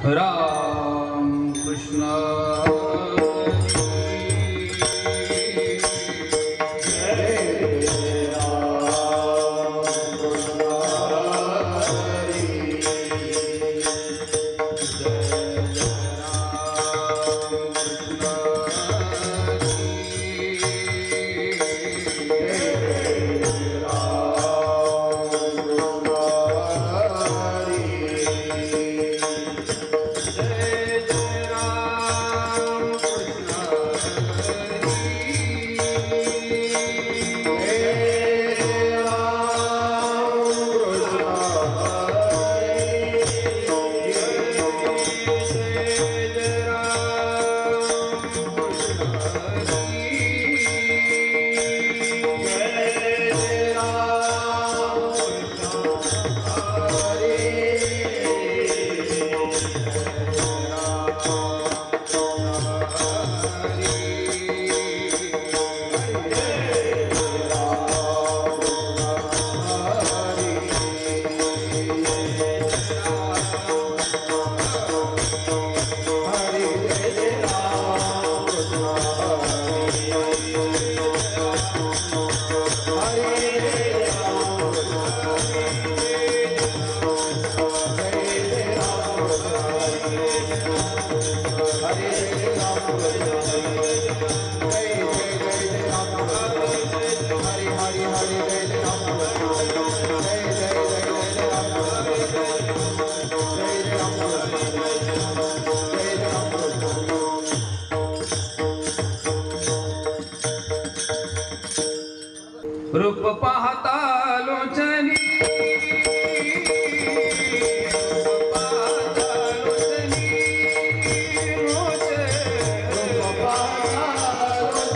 राम कृष्ण रूप पाहता लोचनी रूप पाहता लोचनी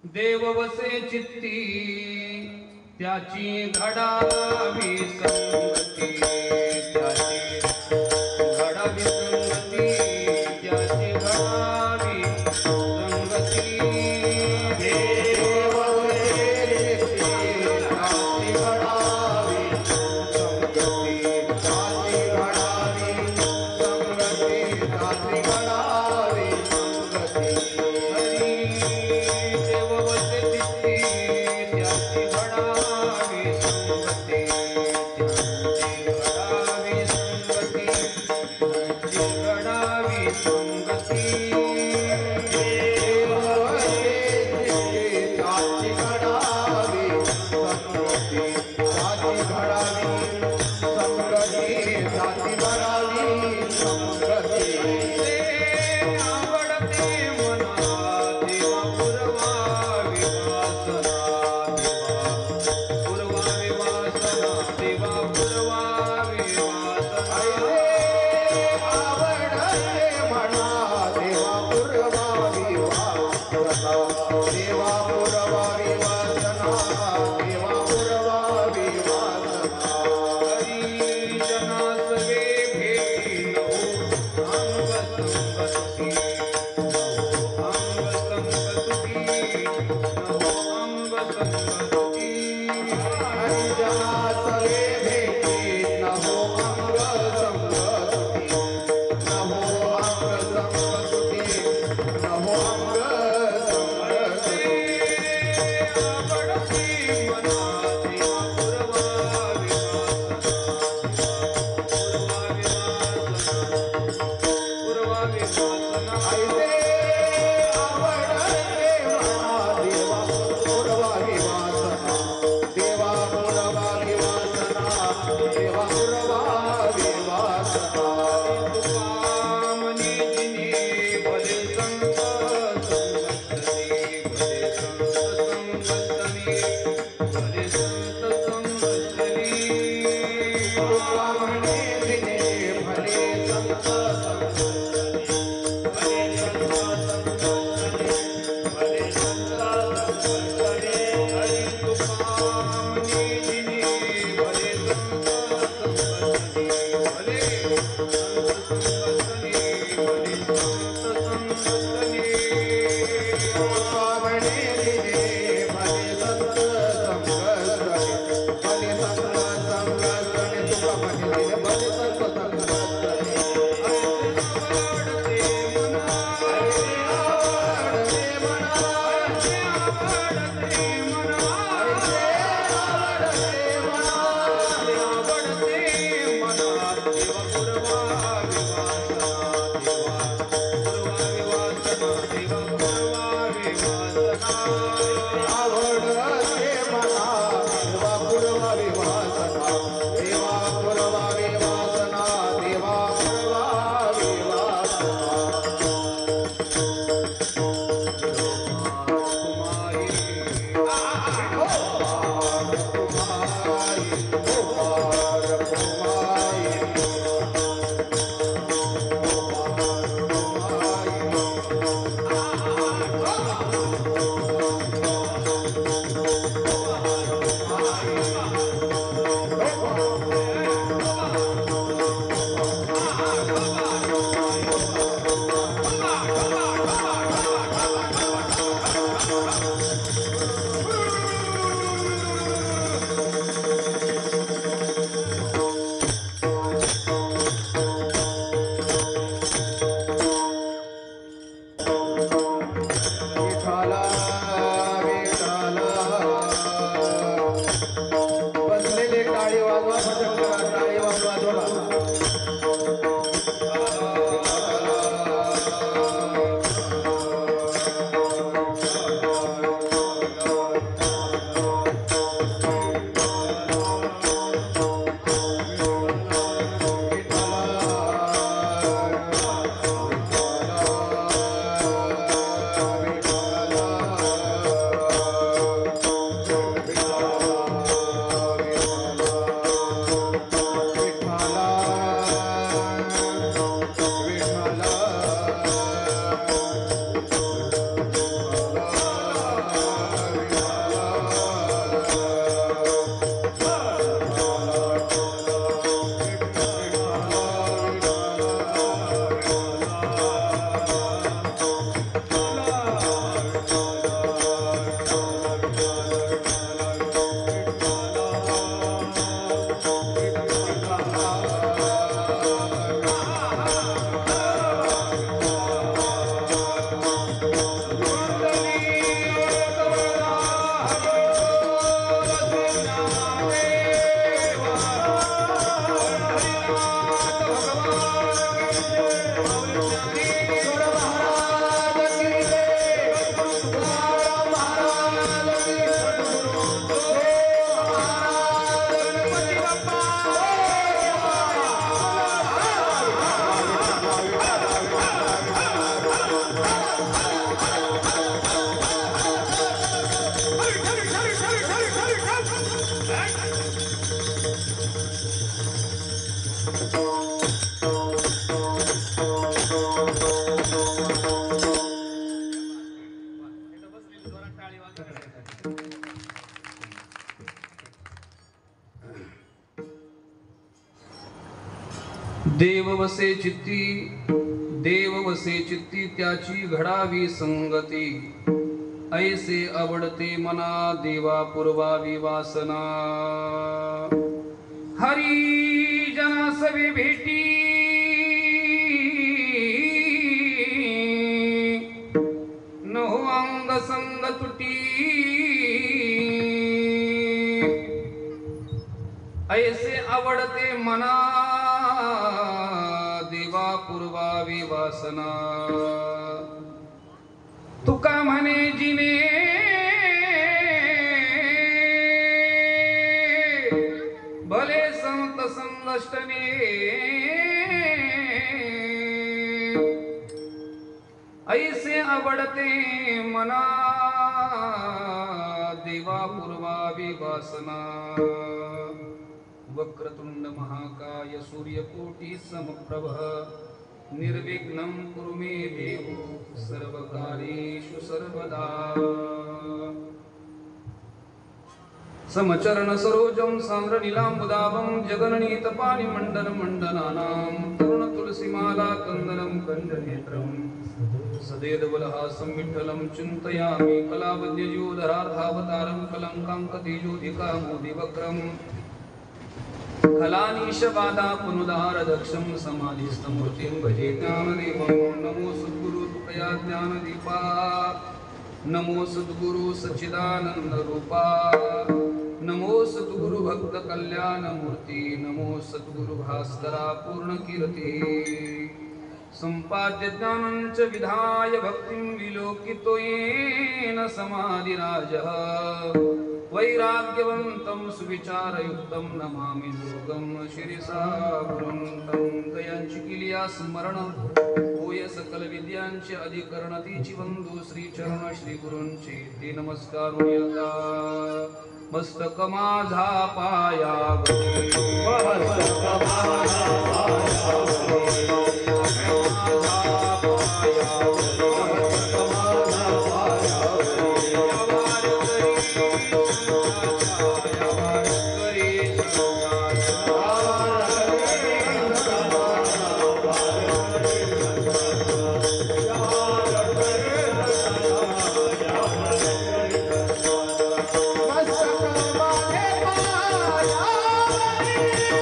देव वसे चित्ती त्याची घडावी संगती, त्याची घडावी संगती, त्याची घडावी संगती. देव वसे चित्ती त्याची घडावी संगती, त्याची घडावी संगती, त्याची घडावी संगती. देवा पुरवावी वासना वाजवा फटक करा टाळी वाजवा जोरा देव वसे चित्ती त्याची घडावी संगती ऐसे आवडते मना देवा पूर्वावी वासना हरी जना सवे भेटी न हो अंग संग तुटी ऐसे आवडते मना देवा पूर्वावी वासना तुका म्हणे जिने भले संत संगष्टने ऐसे आवडते मना देवा पूर्वावी वासना वक्रतुंड महाकाय सूर्यकोटि समप्रभ निर्विघ्नं कुरु मे देव सर्वकार्येषु सर्वदा समचरण सरोजं सांद्र नीलांबुदाभं जगन्नीतपानि मंडन मंडनानां तरुण तुलसीमाला कंदनं कंजनेत्रं सदेदवलहासं विठ्ठलं चिन्तयामि कलावद्ययोधराधावतारं कलङ्काङ्कतेजोधिकामोदिवक्रम् खलानीशवादा पुनुदारदक्षं समाधिस्थमूर्तिं भजे ज्ञानदेवं नमो सद्गुरु तुकया ज्ञानदीपा नमो सद्गुरु सच्चिदानंद रूपा नमो सद्गुरु भक्त कल्याण मूर्ति नमो सद्गुरु भास्करा पूर्ण कीर्ति संपाद्य ज्ञानञ्च विधाय भक्तिं विलोकितो येन समाधिराजः वैराग्यवन्तं सुविचारयुक्तं नमामि दुर्गं शिरसा गुरुं गयांची किलिया स्मरण होय सकल विद्यांचे अधिकरण तीची वंदू श्री चरण श्री गुरूंचे ते नमस्कार यदा मस्तक माझा पायावरी मस्तक माझा पायावरी Bye.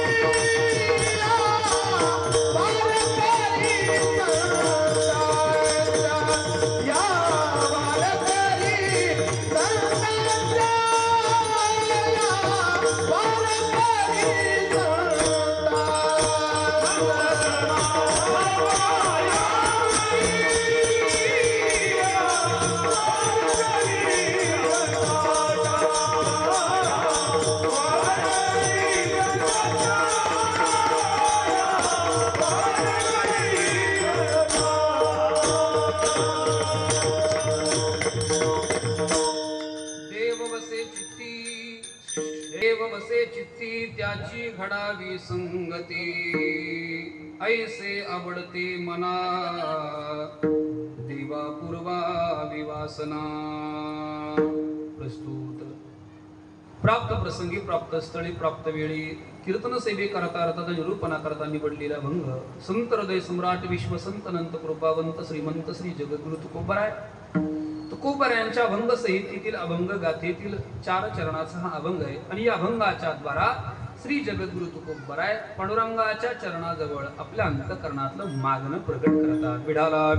चित्ती त्याची घडावी संगती ऐसे आवडते मना देवा पूर्वा विवासना. प्रस्तुत प्राप्त प्रसंगी प्राप्त स्थळी प्राप्त वेळी कीर्तन सेवे करता अर्थात निरूपणा करता निवडलेला भंग संत हृदय सम्राट विश्वसंत अनंत कृपावंत श्रीमंत श्री जगद्गुरु तुकोबराय तुकोबरायांच्या अभंग संहितेतील अभंग गाथेतील 4 चरणाचा हा अभंग आहे. आणि या अभंगाच्या द्वारा श्री जगद्गुरु तुकोबराय पांडुरंगाच्या चरणाजवळ आपल्या अंतःकरणातलं मागणं प्रकट करतात. विठाला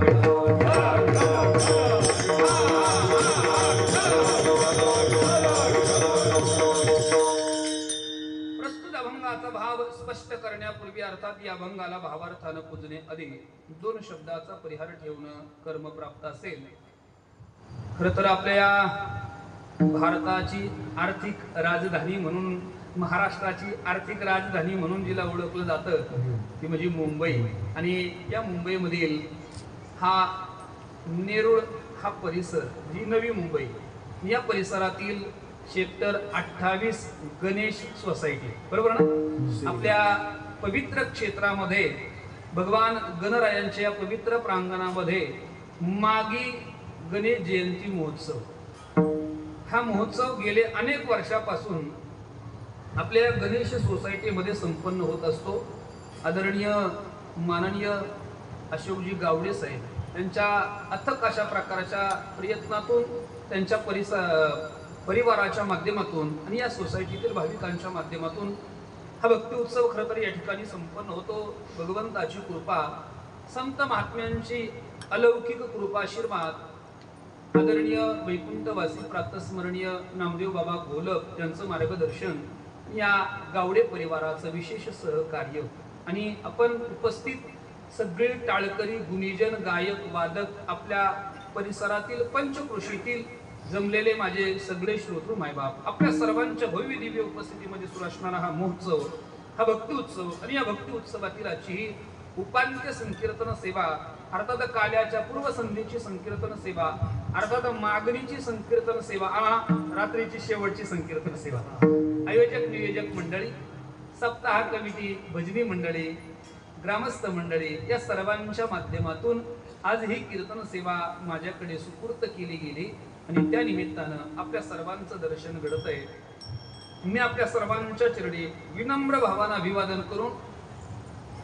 प्रस्तुत अभंगाचा भाव स्पष्ट करण्यापूर्वी अर्थात या अभंगाला भावार्थानं पूजणे अधिक 2 शब्दाचा परिहार ठेवणं कर्म प्राप्त असेल. खरं तर आपल्या भारताची आर्थिक राजधानी म्हणून महाराष्ट्राची आर्थिक राजधानी म्हणून जिला ओळखलं जातं ती म्हणजे मुंबई. आणि या मुंबईमधील हा नेरूळ हा परिसर जी नवी मुंबई या परिसरातील सेक्टर 28 गणेश सोसायटी बरोबर ना. आपल्या पवित्र क्षेत्रामध्ये भगवान गणरायांच्या या पवित्र प्रांगणामध्ये मागी गणेश जयंती महोत्सव हा महोत्सव गेले अनेक वर्षापासून आपल्या गणेश सोसायटीमध्ये संपन्न होत असतो. आदरणीय माननीय अशोकजी गावडे साहेब यांच्या अथक अशा प्रकारच्या प्रयत्नातून त्यांच्या परिवाराच्या माध्यमातून आणि या सोसायटीतील भाविकांच्या माध्यमातून हा भक्ती उत्सव खरं तर या ठिकाणी संपन्न होतो. भगवंताची कृपा संत महात्म्यांची अलौकिक कृपा आशीर्वाद आदरणीय वैकुंठवासी प्रातस्मरणीय नामदेव बाबा घोलप यांचं मार्गदर्शन या गावडे परिवाराचं विशेष सहकार्य आणि आपण उपस्थित सगळे टाळकरी गुणीजन गायक वादक आपल्या परिसरातील पंचकृषीतील जमलेले माझे सगळे श्रोतृ मायबाप आपल्या सर्वांच्या भव्य दिव्य उपस्थितीमध्ये सुरू असणारा हा महोत्सव हा भक्ती उत्सव आणि या भक्ती उत्सवातील आजची ही उपांत्य संकीर्तन सेवा अर्थात काल्याच्या पूर्व संध्येची संकीर्तन सेवा अर्थात मागणीची संकीर्तन सेवा रात्रीची शेवटची संकीर्तन सेवा आयोजक नियोजक मंडळी सप्ताह कमिटी भजनी मंडळी ग्रामस्थ मंडळी या सर्वांच्या माध्यमातून आज ही कीर्तन सेवा माझ्याकडे सुपूर्त केली गेली आणि त्या निमित्तानं आपल्या सर्वांचं दर्शन घडत आहे. मी आपल्या सर्वांच्या चरणी विनम्र भावानं अभिवादन करून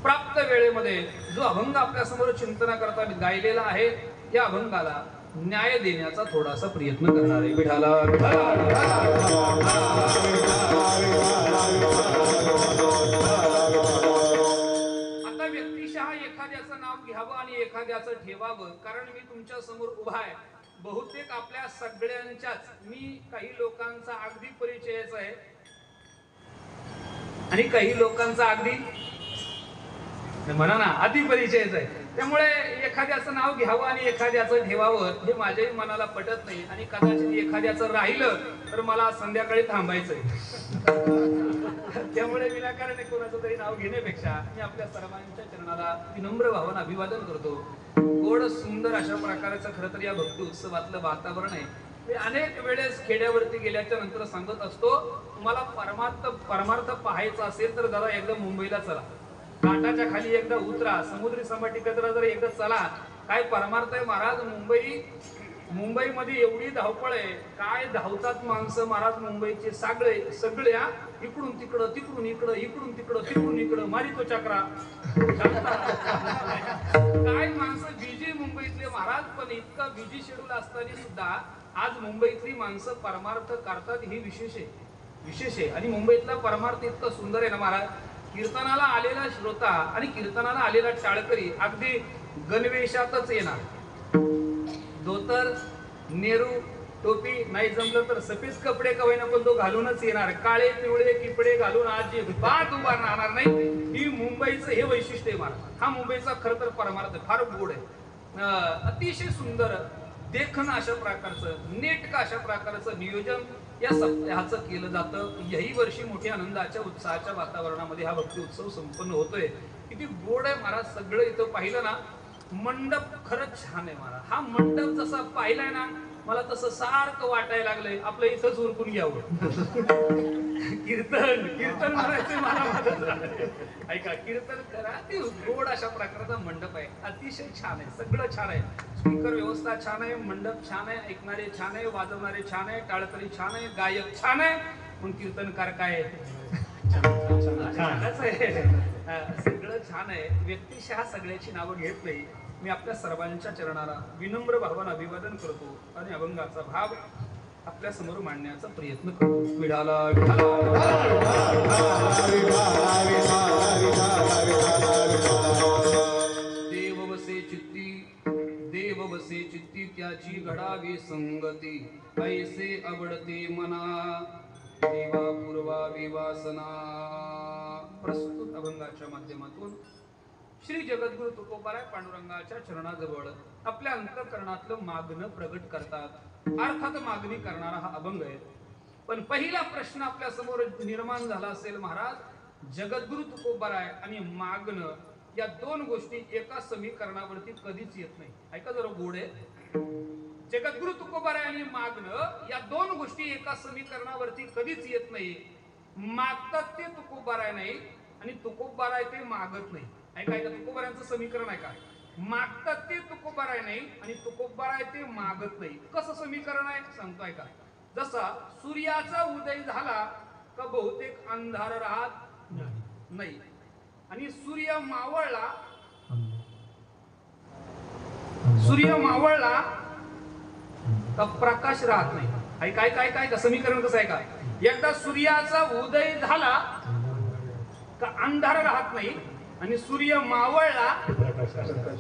प्राप्त वेळेमध्ये जो अभंग आपल्या समोर चिंतना करता गायलेला आहे या अभंगाला न्याय देण्याचा थोडासा प्रयत्न करणार आहे. विठाला आता व्यक्तिशः एखाद्याचं नाव घ्यावं आणि एखाद्याचं ठेवावं कारण मी तुमच्या समोर उभा आहे. बहुतेक आपल्या सगळ्यांच्याच मी काही लोकांचा अगदी परिचयाचा आहे आणि काही लोकांचा अगदी म्हणा ना अति परिचयच आहे. त्यामुळे एखाद्याचं नाव घ्यावं आणि एखाद्याचं ठेवावं हे माझ्याही मनाला पटत नाही आणि कदाचित एखाद्याचं राहिलं तर मला संध्याकाळी थांबायचंय. त्यामुळे विनाकारण कोणाचं तरी नाव घेण्यापेक्षा मी आपल्या सर्वांच्या चरणाला विनम्र भावानं अभिवादन करतो. गोड सुंदर अशा प्रकारचं खरं तर या भक्ती उत्सवातलं वातावरण आहे. मी अनेक वेळेस खेड्यावरती गेल्याच्या नंतर सांगत असतो तुम्हाला परमार्थ पाहायचा असेल तर जरा एकदा मुंबईला चला, घाटाच्या खाली एकदा उतरा, समुद्री सपाटीकडे जर एकदा चला. काय परमार्थ आहे महाराज. मुंबईमध्ये एवढी धावपळ आहे काय धावतात माणसं महाराज मुंबईचे सगळे इकडून तिकडं तिकडून इकडं इकडून तिकडं तिकडून इकडं मारितो चक्रा काय माणसं बिजी मुंबईतले महाराज. पण इतकं बिजी शेड्यूल असताना सुद्धा आज मुंबईतली माणसं परमार्थ करतात ही विशेष आहे. आणि मुंबईतला परमार्थ इतकं सुंदर आहे ना महाराज. कीर्तनाला आलेला श्रोता आणि कीर्तनाला आलेला टाळकरी अगदी गणवेशातच येणार. धोतर नेहरू टोपी नाही जमलं तर सफेद कपडे कवयना पण तो घालूनच येणार. काळे पिवळे किपडे घालून आज बात उभा राहणार नाही. ही मुंबईचं हे वैशिष्ट्य आहे महाराज. हा मुंबईचा खरं तर परमार्थ फार गोड आहे. अतिशय सुंदर देखणं अशा प्रकारचं नेटकं अशा प्रकारचं नियोजन या सप्ताहाचं केलं जातं. याही वर्षी मोठ्या आनंदाच्या उत्साहाच्या वातावरणामध्ये हा भक्ती उत्सव संपन्न होतोय. किती गोड आहे महाराज. सगळं इथं पाहिलं ना मंडप खरंच छान आहे महाराज. हा मंडप जसा पाहिलाय ना मला तसं सारखं वाटायला लागलंय आपलं इथंच उरकून घ्यावं. कीर्तन कीर्तन म्हणायचं मला माझं. ऐका, कीर्तन करा. ती गोड अशा प्रकारचा मंडप आहे, अतिशय छान आहे, सगळं छान आहे. स्पीकर व्यवस्था छान आहे, मंडप छान आहे, ऐकणारे छान आहे, वाजवणारे छान आहे, टाळकरी छान आहे, गायक छान आहे, पण कीर्तनकार काय छानच आहे. सगळं छान आहे. व्यक्तिशः सगळ्याची नावं घेत नाही. मी आपल्या सर्वांच्या चरणाला विनम्र भावानं अभिवादन करतो आणि अभंगाचा भाव आपल्या समोर मांडण्याचा प्रयत्न करतो. विढाला देव वसे चित्ती, देव वसे चित्ती, त्याची घडावी संगती, ऐसे आवडते मना, देवा पूर्वावी वासना. प्रस्तुत अभंगाच्या माध्यमातून श्री जगद्गुरु तुकोबाराय पांडुरंगाच्या चरणाजवळ आपल्या अंतःकरणातलं मागणं प्रगट करतात. अर्थात मागणी करणारा हा अभंग आहे. पण पहिला प्रश्न आपल्या समोर निर्माण झाला असेल, महाराज जगद्गुरु तुकोबाराय आणि मागणं या दोन गोष्टी एका समीकरणावरती कधीच येत नाही. ऐका जरा गोड आहे. जगद्गुरु तुकोबाराय आणि मागणं या दोन गोष्टी एका समीकरणावरती कधीच येत नाही. मागतात ते तुकोबाराय नाही आणि तुकोबाराय ते मागत नाही. ऐका, तुकोबारायांचं समीकरण आहे का? मागतात ते तुकोबाराय नाही आणि तुकोबाराय ते मागत नाही. कसं समीकरण आहे सांगतोय का? जसा सूर्याचा उदय झाला का बहुतेक अंधार राहत नाही आणि सूर्य मावळला का प्रकाश राहत नाही. काय काय काय का समीकरण कसं आहे का? एकदा सूर्याचा उदय झाला का अंधार राहत नाही आणि सूर्य मावळला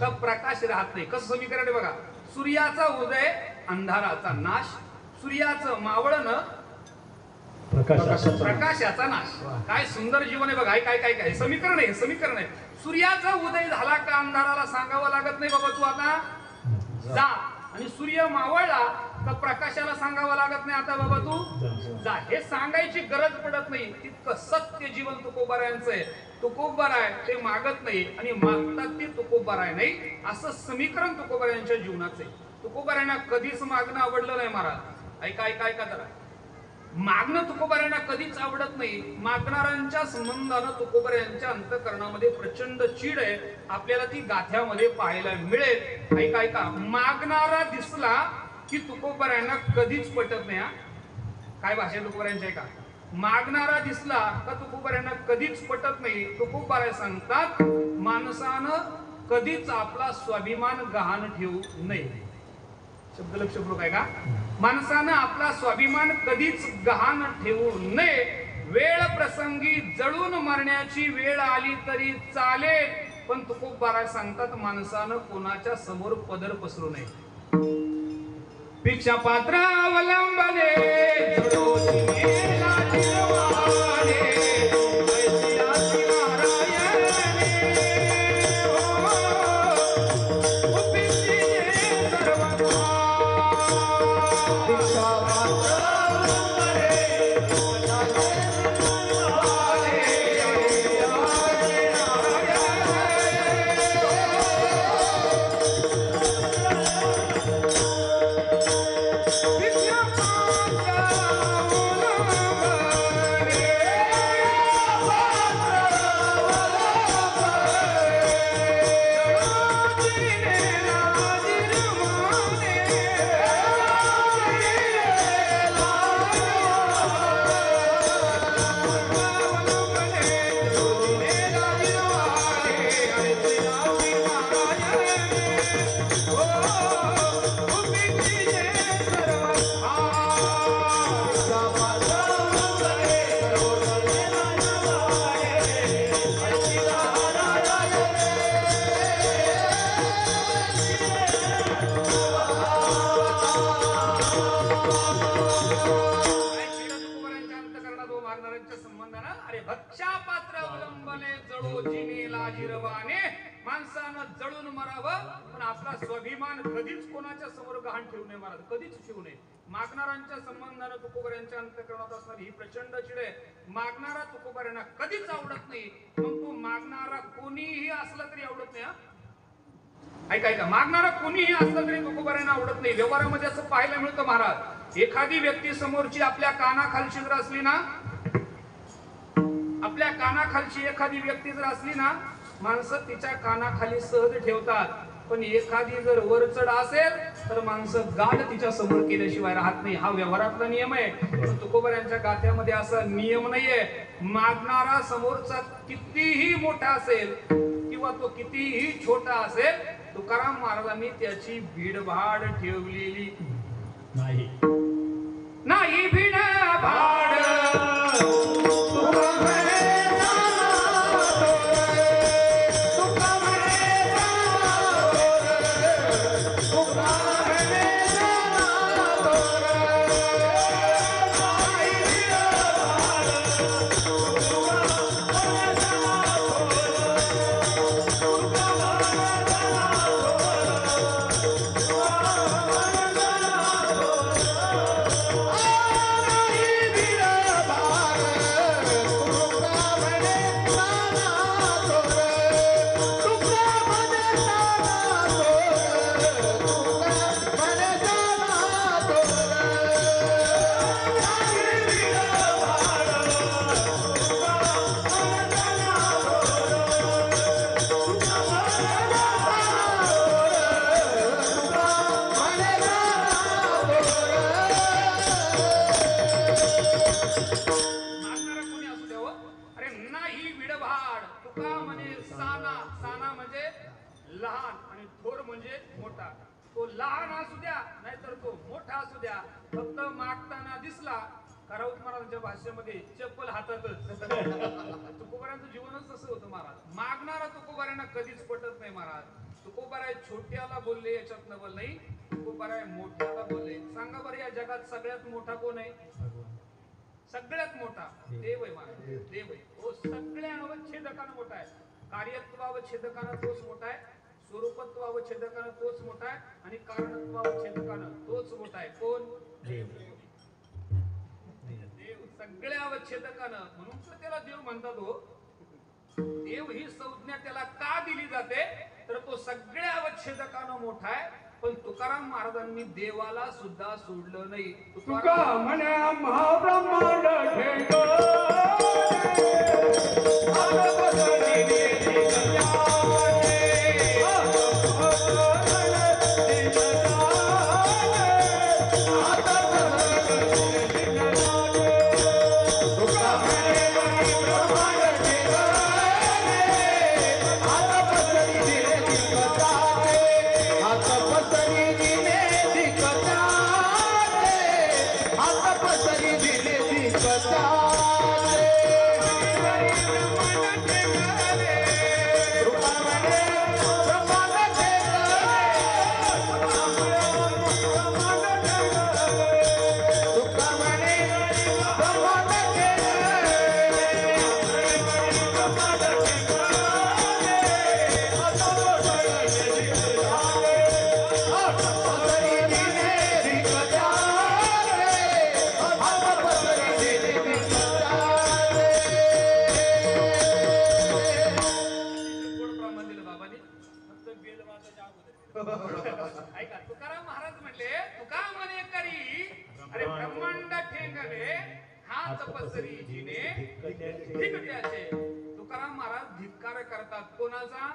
का प्रकाश राहत नाही. कसं समीकरण आहे बघा? सूर्याचा उदय अंधाराचा नाश, सूर्याचं मावळणं प्रकाशाचा नाश. काय सुंदर जीवन आहे बघा. काय काय काय समीकरण आहे, समीकरण आहे. सूर्याचा उदय झाला का अंधाराला सांगावं लागत नाही बाबा तू आता जा, आणि सूर्य मावळला का प्रकाशाला सांगावं लागत नाही आता बाबा तू जा. हे सांगायची गरज पडत नाही. तितकं सत्य जीवन तुकोबारायांचं आहे. तुकोबाराय ते मागत नाही आणि मागतात ते तुकोबाराय नाही, असं समीकरण तुकोबारायांच्या जीवनाचं आहे. तुकोबारायांना कधीच मागणं आवडलं नाही महाराज. ऐका ऐका ऐका जरा. मागणं तुकोबारायांना कधीच आवडत नाही. मागणाऱ्यांच्या संबंधानं तुकोबारायांच्या अंतःकरणामध्ये प्रचंड चीड आहे. आपल्याला ती गाथ्यामध्ये पाहायला मिळेल. ऐका ऐका. मागणारा दिसला की तुकोबारायांना कधीच पटत नाही. काय भाषा तुकोबारायांची आहे का? मागणारा दिसला का तुकोबारायांना कधीच पटत नाही. तुकोबाराय सांगतात माणसानं कधीच आपला स्वाभिमान गहाण ठेवू नये. शब्द लक्ष करू काय का? माणसानं आपला स्वाभिमान कधीच गहाण ठेवू नये. वेळ प्रसंगी जळून मरण्याची वेळ आली तरी चालेल, पण तुकोबाराय सांगतात माणसानं कोणाच्या समोर पदर पसरू नये. भिक्षा पात्र अवलंबने जळून मरावं, पण आपला स्वाभिमान कधीच कोणाच्या समोर गहाण ठेवू नये महाराज, कधीच ठेवू नये. मागणाऱ्यांच्या संबंधानं तुकोबारायांच्या अंतःकरणात असणारी ही प्रचंड चिड आहे. मागणारा तुकोबारायांना कधीच आवडत नाही. मग तो मागणारा कोणीही असला तरी आवडत नाही. ऐका ऐका, मागणारा कोणीही असलं तरी तुकोबारायांना आवडत नाही. व्यवहारामध्ये असं पाहायला मिळतं महाराज, एखादी व्यक्ती समोरची आपल्या कानाखालची जर असली ना, आपल्या कानाखालची एखादी व्यक्ती जर असली ना, माणसं तिच्या कानाखाली सहज ठेवतात. पण एखादी जर वरचढ असेल तर माणसं गाल तिच्या समोर केल्याशिवाय राहत नाही. हा व्यवहारातला नियम आहे. पण तुकोबारायांच्या गाथ्यामध्ये असा नियम नाहीये. मागणारा समोरचा कितीही मोठा असेल किंवा तो कितीही छोटा असेल, तुकाराम महाराजांनी त्याची भीडभाड ठेवलेली नाही. नाही भीडभाड. भाषेमध्ये चप्पल हातातच. तुकोबारायांचं जीवनच तसं होतं महाराज. मागणारा तुकोबारायांना कधीच पटत नाही महाराज. तुकोबाराय छोट्याला बोलले याच्यात नवल नाही, तुकोबाराय मोठ्याला बोलले. सांगा बरं, या जगात सगळ्यात मोठा कोण आहे? सगळ्यात मोठा देव आहे महाराज. देव आहे. तो सगळ्यावच्छेदकानं मोठा आहे. कार्यत्वावच्छेदकानं तोच मोठा आहे, स्वरूपत्वावच्छेदकानं तोच मोठा आहे, आणि कारणत्वावच्छेदकानं तोच मोठा आहे. कोण? देव. सगळ्या अवच्छेदकानं, म्हणून तर त्याला देव म्हणतात. हो, देव ही संज्ञा त्याला का दिली जाते, तर तो सगळ्या अवच्छेदकानं मोठा आहे. पण तुकाराम महाराजांनी देवाला सुद्धा सोडलं नाही. तुका म्हणे महाब्रह्मांड ऐका, तुकाराम महाराज म्हणले, तुका म्हणे करी अरे ब्रह्मांड ठेंगवे हा तपस्वी जिने धिकट्याचे. तुकाराम महाराज धिक्कार करतात. कोणाचा?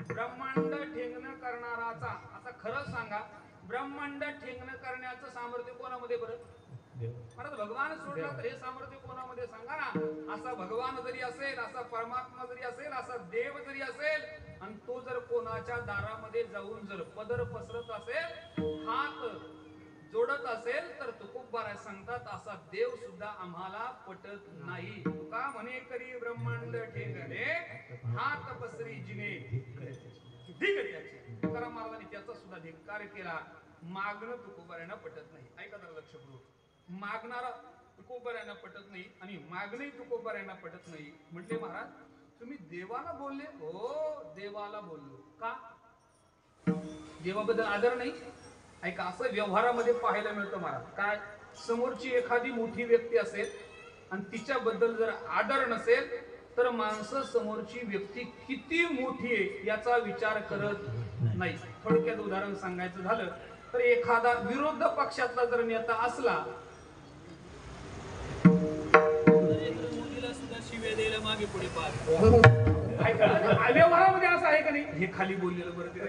ब्रह्मांड ठेंगण करणाराचा. आता खरं सांगा, ब्रह्मांड ठेंगण करण्याचं सामर्थ्य कोणामध्ये बरं? महाराज भगवान सोडला तर हे सामर्थ्य कोणामध्ये सांगा ना. असा भगवान जरी असेल, असा परमात्मा जरी असेल, असा देव जरी असेल, आणि तो जर कोणाच्या दारामध्ये जाऊन जर पदर पसरत असेल, हात जोडत असेल, तर तुकोबाराय सांगतात असा देव सुद्धा आम्हाला पटत नाही. तुका म्हणे करी ब्रह्मांड ठेंगणे हात पसरी जिने धिकट्याचे. तुकाराम महाराजांनी त्याचा सुद्धा धिक्कार केला. मागणं तुकोबारायांना पटत नाही. ऐका जरा लक्षपूर्वक. मागणारा तुकोबारायांना पटत नाही आणि मागणे तुकोबारायांना पटत नाही. म्हटले महाराज, तुम्ही देवाला बोलले? हो, देवाला बोललो. का? देवाबद्दल आदर नाही? ऐका, असं व्यवहारामध्ये पाहायला मिळतं महाराज. काय? समोरची एखादी मोठी व्यक्ती असेल आणि तिच्याबद्दल जर आदर नसेल तर माणसं समोरची व्यक्ती किती मोठी आहे याचा विचार करत नाही. थोडक्यात उदाहरण सांगायचं झालं तर एखादा विरोध पक्षातला जर नेता असला नरेंद्र मोदीला सुद्धा शिव्या द्यायला मागे पुढे पाहत. व्यवहारामध्ये असं आहे का नाही? हे खाली बोललेलं बरं ते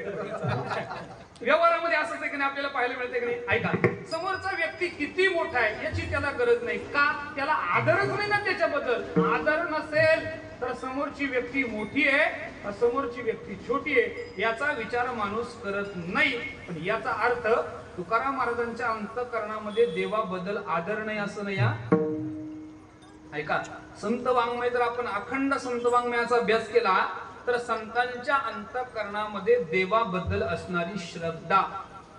व्यवहारामध्ये असंच आहे की नाही आपल्याला पाहायला मिळते की नाही? ऐका, समोरचा व्यक्ती किती मोठा आहे याची त्याला गरज नाही का, त्याला आदरच नाही ना त्याच्याबद्दल. आदर नसेल तर समोरची व्यक्ती मोठी आहे, समोरची व्यक्ती छोटी आहे याचा विचार माणूस करत नाही. पण याचा अर्थ तुकाराम महाराजांच्या अंतःकरणामध्ये देवाबद्दल आदर नाही असं नाही. या ऐका, संत वाङ्मय जर आपण अखंड संत वाङ्मयाचा अभ्यास केला तर संतांच्या अंतःकरणामध्ये देवाबद्दल असणारी श्रद्धा,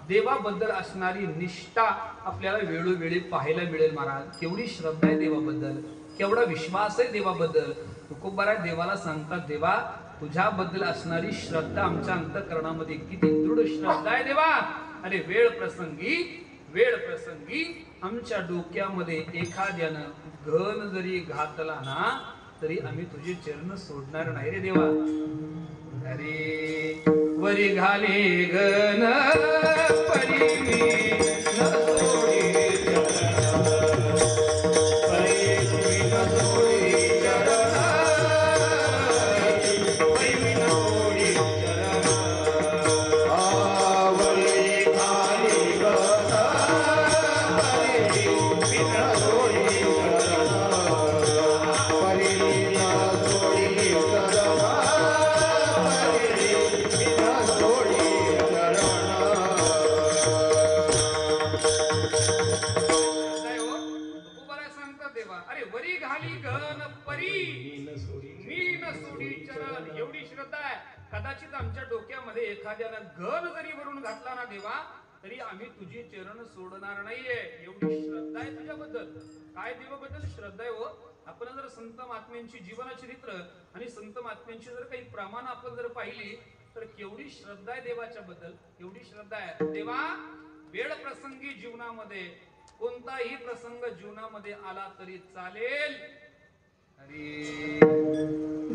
देवाबद्दल असणारी निष्ठा आपल्याला वेळोवेळी पाहायला मिळेल. महाराज केवढी श्रद्धा आहे देवाबद्दल, केवढा विश्वास आहे देवाबद्दल. तुकोबाराय देवाला सांगतात, देवा तुझ्याबद्दल असणारी श्रद्धा आमच्या अंतःकरणामध्ये किती दृढ श्रद्धा आहे देवा. अरे वेळ प्रसंगी आमच्या डोक्यामध्ये एखाद्यानं घन जरी घातला ना तरी आम्ही तुझे चरण सोडणार नाही रे देवा. अरे वरी घाले गण परी न सोडी चरण, परी न सोडी चरण, परी न सोडी चरण. आवरी घाले गण परी न सोडी एवढी श्रद्धा आहे. कदाचित आमच्या डोक्यामध्ये एखाद्यानं घन जरी भरून घातला ना देवा तरी आम्ही तुझी चरण सोडणार नाहीये. एवढी श्रद्धा आहे तुझ्याबद्दल. काय देवाबद्दल श्रद्धा आहे हो. आपण जर संत महात्म्यांची जीवनचरित्र आणि संत महात्म्यांची जर काही प्रमाण आपण जर पाहिली तर केवढी श्रद्धा आहे देवाच्या बद्दल, एवढी श्रद्धा आहे. देवा वेळ प्रसंगी जीवनामध्ये कोणताही प्रसंग जीवनामध्ये आला तरी चालेल. अरे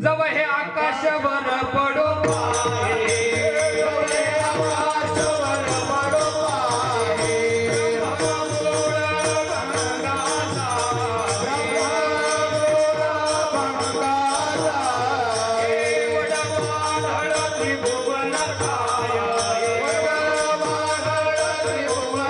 जव हे आकाशवर पडो पाहे, जव हे आकाशवर पडो पाहे, ब्रह्ममूळ भंगाचा, एवढा वाढळ त्रिभुवन काया, एवढा वाढळ त्रिभुवन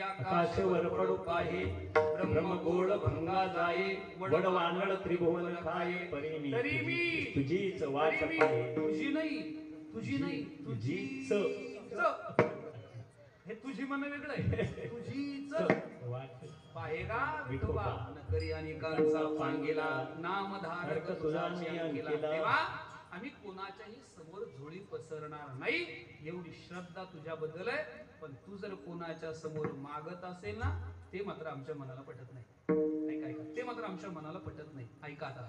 आकाशवर पडो पाहे, ब्रह्मगोळ भंगा जाये, वड वानळ त्रिभुवन खाये, तरी मी तुझीच वाट पाहे. तुझी नाही, तुझी नाही, तुझीच हे तुझी मन वेगळं आहे. तुझीच वाट पाहेगा विठोबा न करी अनेकांचा पांगेला, नामधारक तुझा नियम केला. तेव्हा आम्ही कोणाच्याही समोर झोळी पसरणार नाही. एवढी श्रद्धा तुझ्याबद्दल आहे. पण तू जर कोणाच्या समोर मागत असेल ना ते मात्र आमच्या मनाला पटत नाही. ऐका, ते मात्र आमच्या मनाला पटत नाही. ऐका आता,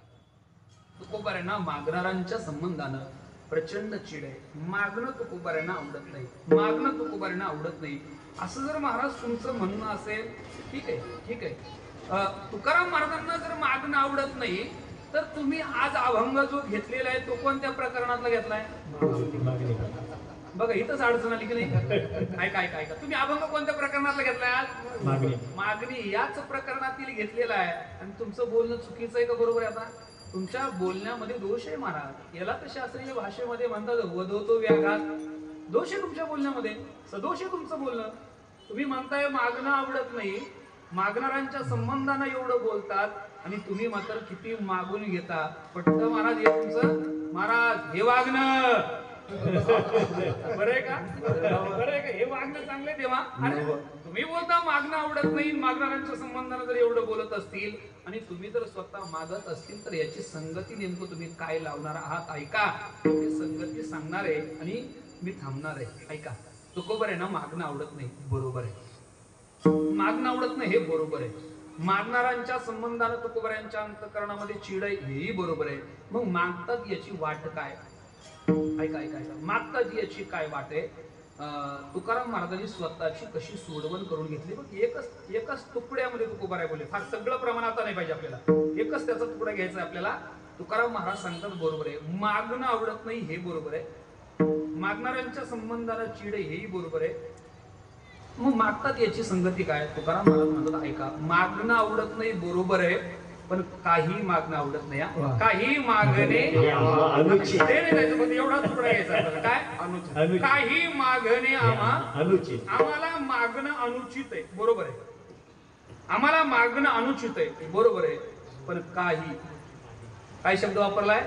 तुकोबाऱ्यांना मागणाऱ्यांच्या संबंधानं प्रचंड चिड आहे. मागणं तुकोबाऱ्यांना आवडत नाही, मागणं तुकोबाऱ्यांना आवडत नाही असं जर महाराज तुमचं म्हणणं असेल, ठीक आहे. तुकाराम महाराजांना जर मागणं आवडत नाही तर तुम्ही आज अभंग जो घेतलेला आहे तो कोणत्या प्रकरणातला घेतलाय? बघा इथंच अडचण आली की नाही. ऐका, तुम्ही अभंग कोणत्या प्रकरणातला घेतलाय आज? मागणी याच प्रकरणातील घेतलेला आहे. आणि तुमचं बोलणं चुकीचं आहे का बरोबर आहे? आता तुमच्या बोलण्यामध्ये दोष आहे महाराज. याला तर शास्त्रीय भाषेमध्ये म्हणतात वदवतो व्याघात. दोष आहे तुमच्या बोलण्यामध्ये, सदोष आहे तुमचं बोलणं. तुम्ही म्हणताय मागणं आवडत नाही, मागणाऱ्यांच्या संबंधानं एवढं बोलतात आणि तुम्ही मात्र किती मागून घेता. पटतं महाराज हे तुमचं? महाराज हे वागणं बरं आहे का? हे वागणं चांगलं आहे तेव्हा. तुम्ही बोलता मागणं आवडत नाही, मागणाऱ्यांच्या संबंधाने जर एवढं बोलत असतील आणि तुम्ही जर स्वतः मागत असतील तर याची संगती नेमकं तुम्ही काय लावणार आहात ऐका. मी संगती सांगणार आहे आणि मी थांबणार आहे. ऐका, तुकोबर आहे ना, मागणं आवडत नाही बरोबर आहे, मागणं आवडत नाही हे बरोबर आहे. मागणाऱ्यांच्या संबंधानं तुकोबऱ्यांच्या अंतःकरणामध्ये चीड आहे हेही बरोबर आहे. मग मागतात याची वाट काय? ऐका ऐका ऐका, मागतात याची काय वाट आहे? तुकाराम महाराजांनी स्वतःची कशी सोडवण करून घेतली. बघ, एकच तुकड्यामध्ये तुकोबाराय बोलले. फार सगळं प्रमाण आता नाही पाहिजे आपल्याला, एकच त्याचा तुकडा घ्यायचा आहे आपल्याला. तुकाराम महाराज सांगतात बरोबर आहे, मागणं आवडत नाही हे बरोबर आहे, मागणाऱ्यांच्या संबंधाला चीड आहे हेही बरोबर आहे. मग मागतात याची संगती काय? तुकाराम महाराज म्हणतात ऐका, मागणं आवडत नाही बरोबर आहे, पण काही मागणं आवडत नाही. काही मागणे अनुचित. एवढा तुकडा घ्यायचा आपल्याला. काय? काही मागणे अनुचित. आम्हाला मागणं अनुचित आहे बरोबर आहे, आम्हाला मागणं अनुचित आहे बरोबर आहे, पण काय शब्द वापरलाय?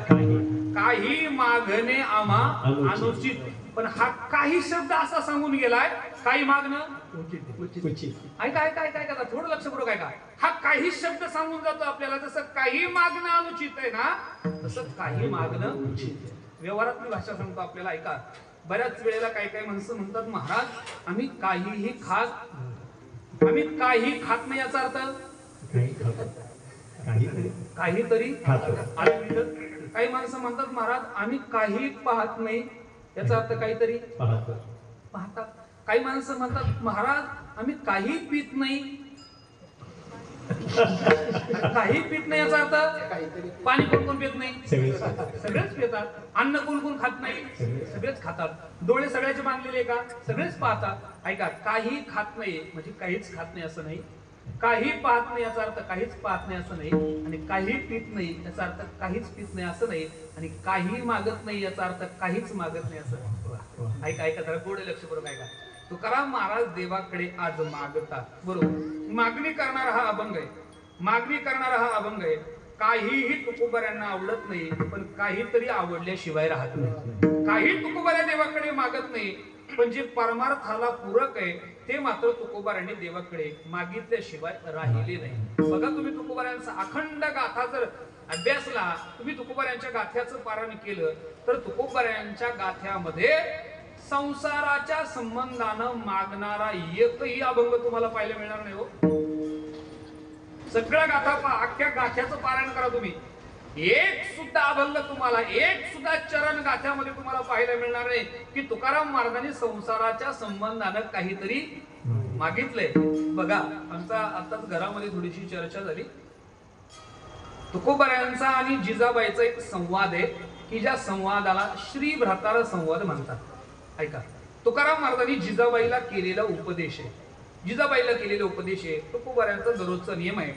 काही मागणे आम्हा अनुचित. पण हा काही शब्द असा सांगून गेलाय, काही मागणं उचित. ऐका ऐका ऐका ऐका, थोडं लक्षपूर्वक ऐका. हा काही शब्द सांगून जातो आपल्याला, जसं काही मागणं अनुचित आहे ना, तसं काही मागणं उचित. व्यवहारातली भाषा सांगतो आपल्याला. ऐका, बऱ्याच वेळेला काही माणसं म्हणतात महाराज आम्ही काही खात नाही. याचा अर्थ काहीतरी. काही माणसं म्हणतात महाराज आम्ही काही पाहत नाही. याचा अर्थ काहीतरी पाहतात. काही माणसं म्हणतात महाराज आम्ही काही पित नाही. काही पित नाही याचा अर्थ पाणी कोण कोण पित नाही? सगळेच पितात. अन्न कोण कोण खात नाही? सगळेच खातात. डोळे सगळ्याचे बांधलेले का? सगळेच पाहतात. ऐका, काही खात नाही म्हणजे काहीच खात नाही असं नाही. काही पाहत नाही याचा अर्थ काहीच पाहत नाही असं नाही. आणि काही पित नाही याचा अर्थ काहीच पित नाही असं नाही. आणि काही मागत नाही याचा अर्थ काहीच मागत नाही असं नाही. ऐका ऐका, जरा पुढे लक्ष करून ऐका. तुकाराम महाराज देवाकडे आज मागतात बरोबर. मागणी करणारा हा अभंग आहे, मागणी करणारा हा अभंग आहे. काहीही तुकोबऱ्यांना आवडत नाही, पण काहीतरी आवडल्याशिवाय राहत नाही. काही तुकोबऱ्या देवाकडे मागत नाही, पण जे परमार्थाला पूरक आहे ते मात्र तुकोबाऱ्यांनी देवाकडे मागितल्याशिवाय राहिले नाही. बघा, तुम्ही तुकोबाऱ्यांचा अखंड गाथा जर अभ्यासला, तुम्ही तुकोबाऱ्यांच्या गाथ्याचं पारायण केलं तर तुकोबाऱ्यांच्या गाथ्यामध्ये संसाराच्या संबंधानं मागणारा एकही अभंग तुम्हाला पाहायला मिळणार नाही. हो, सगळ्या गाथा अख्ख्या गाथ्याचं पारायण करा तुम्ही, एक सुद्धा अभंग तुम्हाला, एक सुद्धा चरण गाथ्यामध्ये तुम्हाला पाहायला मिळणार नाही की तुकाराम महाराजांनी संसाराच्या संबंधानं काहीतरी मागितलंय. बघा, आमचा आताच घरामध्ये थोडीशी चर्चा झाली. तुकोबाऱ्यांचा आणि जिजाबाईचा एक संवाद आहे की ज्या संवादाला श्री भ्रातार संवाद म्हणतात. ऐका, तुकाराम महाराजांनी जिजाबाईला केलेला उपदेश आहे. जिजाबाईला केलेला उपदेश आहे. तुकोबाऱ्यांचा दररोजचा नियम आहे,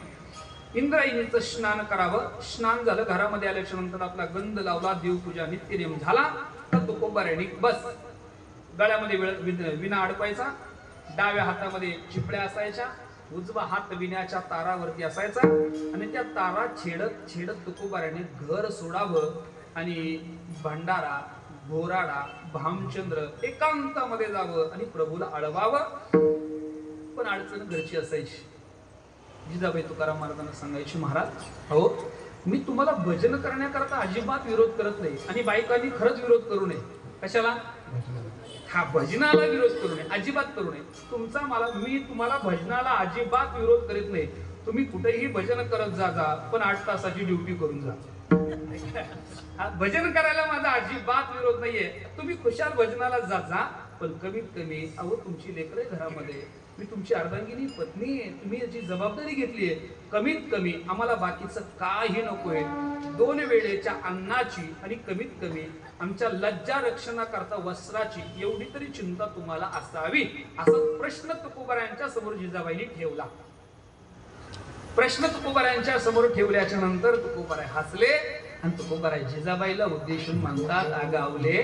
इंद्रायणीचं स्नान करावं. स्नान झालं, घरामध्ये आल्याच्या नंतर आपला गंध लावला, देवपूजा नित्यनेम झाला तर तुकोबाऱ्यांनी बस गळ्यामध्ये विणा अडकवायचा, डाव्या हातामध्ये चिपळ्या असायच्या, उजवा हात विण्याच्या तारावरती असायचा आणि त्या तारा छेडत छेडत तुकोबाऱ्यांनी घर सोडावं आणि भंडारा, घोराडा, भामचंद्र एकांतामध्ये जावं आणि प्रभूला अडवावं. पण अडचण घरची असायची. जिजाबाई तुकाराम महाराजांना सांगायची, महाराज हो मी तुम्हाला भजन करण्याकरता अजिबात विरोध करत नाही आणि बायकांनी खरंच विरोध करू नये. कशाला? हा, भजनाला विरोध करू नये, अजिबात करू नये. मी तुम्हाला भजनाला अजिबात विरोध करीत नाही. तुम्ही कुठेही भजन करत जा, पण 8 तासाची ड्युटी करून जा. भजन करायला माझा अजिबात विरोध नाहीये. तुम्ही खुशाल भजनाला जा, पण कमीत कमी अहो तुमची लेकरे घरामध्ये, मी तुमची अर्धांगिनी पत्नी आहे, तुम्ही याची जबाबदारी घेतली आहे. कमीत कमी आम्हाला बाकीचं काही नकोय. 2 वेळेच्या अन्नाची आणि कमीत कमी आमच्या लज्जा रक्षणाकरता वस्त्राची एवढी तरी चिंता तुम्हाला असावी. असा प्रश्न तुकोबाऱ्यांच्या समोर जिजाबाईंनी ठेवला. प्रश्न तुकोबाऱ्यांच्या समोर ठेवल्याच्या नंतर तुकोबाराय हसले आणि तुकोबाराय जिजाबाईला उद्देशून म्हणतात, अगावले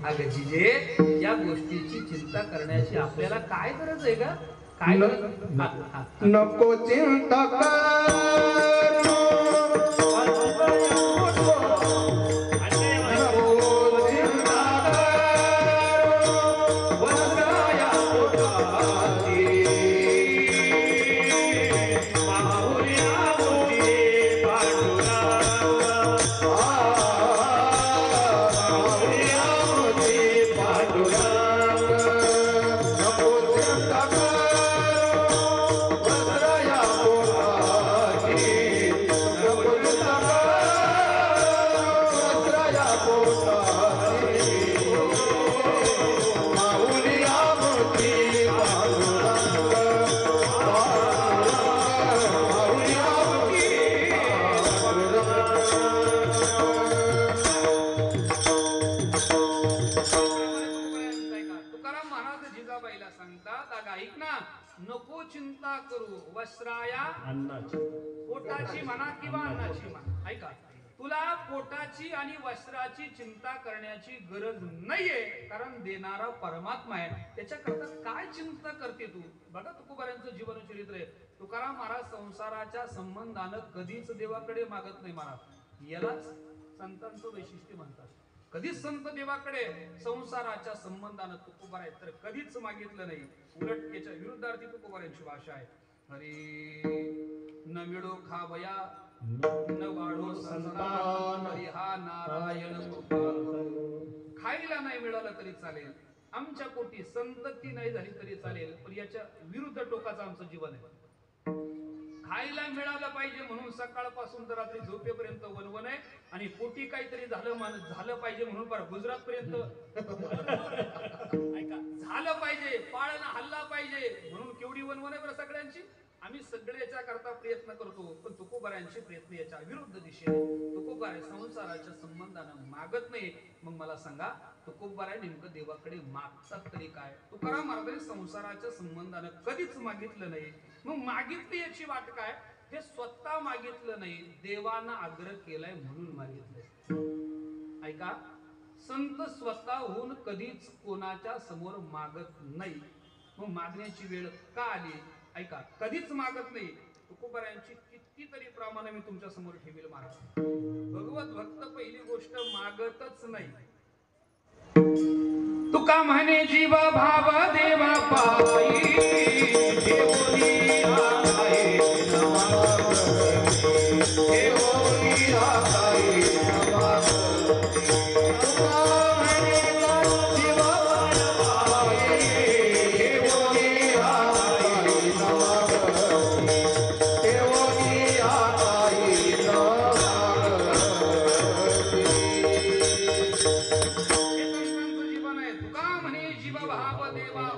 अग जिजे, या गोष्टीची चिंता करण्याची आपल्याला काय गरज आहे का? काय गरज? नको चिंता करू, वनराया पोटाची चिंता करू वस्त्राया अन्नाची पोटाची म्हणा किंवा अन्नाची म्हणा. ऐका, तुला पोटाची आणि वस्त्राची चिंता करण्याची गरज नाहीये, कारण देणारा परमात्मा आहे. त्याच्याकरता काय चिंता करते तू? बघा तुकोबारांचं जीवन चरित्र आहे. तुकाराम महाराज संसाराच्या संबंधानं कधीच देवाकडे मागत नाही महाराज. यालाच संतांचं वैशिष्ट्य म्हणतात. कधीच संत देवाकडे संसाराच्या संबंधानं तुकोबार आहेत तर कधीच मागितलं नाही. उलट याच्या विरुद्धार्थी तुकोबारांची भाषा आहे. हरी न मिळो खावया न वाढो संतान, हरी हा नारायण कृपाल. खायला नाही मिळालं तरी चालेल, आमच्या पोटी संतती नाही झाली तरी चालेल, पण याच्या विरुद्ध टोकाचं आमचं जीवन आहे. खायला मिळालं पाहिजे म्हणून सकाळपासून तर रात्री झोपेपर्यंत वनवन आहे, आणि पोटी काहीतरी झालं पाहिजे म्हणून पर गुजरात पर्यंत झालं पाहिजे, पाळणं हल्ला पाहिजे म्हणून केवढी वनवन आहे बरं सगळ्यांची. आम्ही सगळ्याच्या करता प्रयत्न करतो, पण तुकोबारांचे प्रयत्न याच्या विरुद्ध दिशेने. तुकोबार संसाराच्या संबंधानं मागत नाही. मग मला सांगा, तुकोबार नेमकं देवाकडे मागतात तरी काय? तुकाराम महाराजांनी संसाराच्या संबंधानं कधीच मागितलं नाही. मग मागितली याची वाट काय? हे स्वतः मागितलं नाही, देवानं आग्रह केलाय म्हणून मागितलंय. ऐका, संत स्वतःहून कधीच कोणाच्या समोर मागत नाही. मग मागण्याची वेळ का आली? ऐका, कधीच मागत नाही. तुकोबारांची कितीतरी प्रमाणे मी तुमच्या समोर ठेवील महाराज. भगवत भक्त पहिली गोष्ट मागतच नाही. तुका म्हणे जीव भाव देवा पायी, देवोनी आए नमः, देवोनी आए नमः. तुका म्हणे जीव भाव पायी, देवोनी आए नमः, देवोनी आए नमः.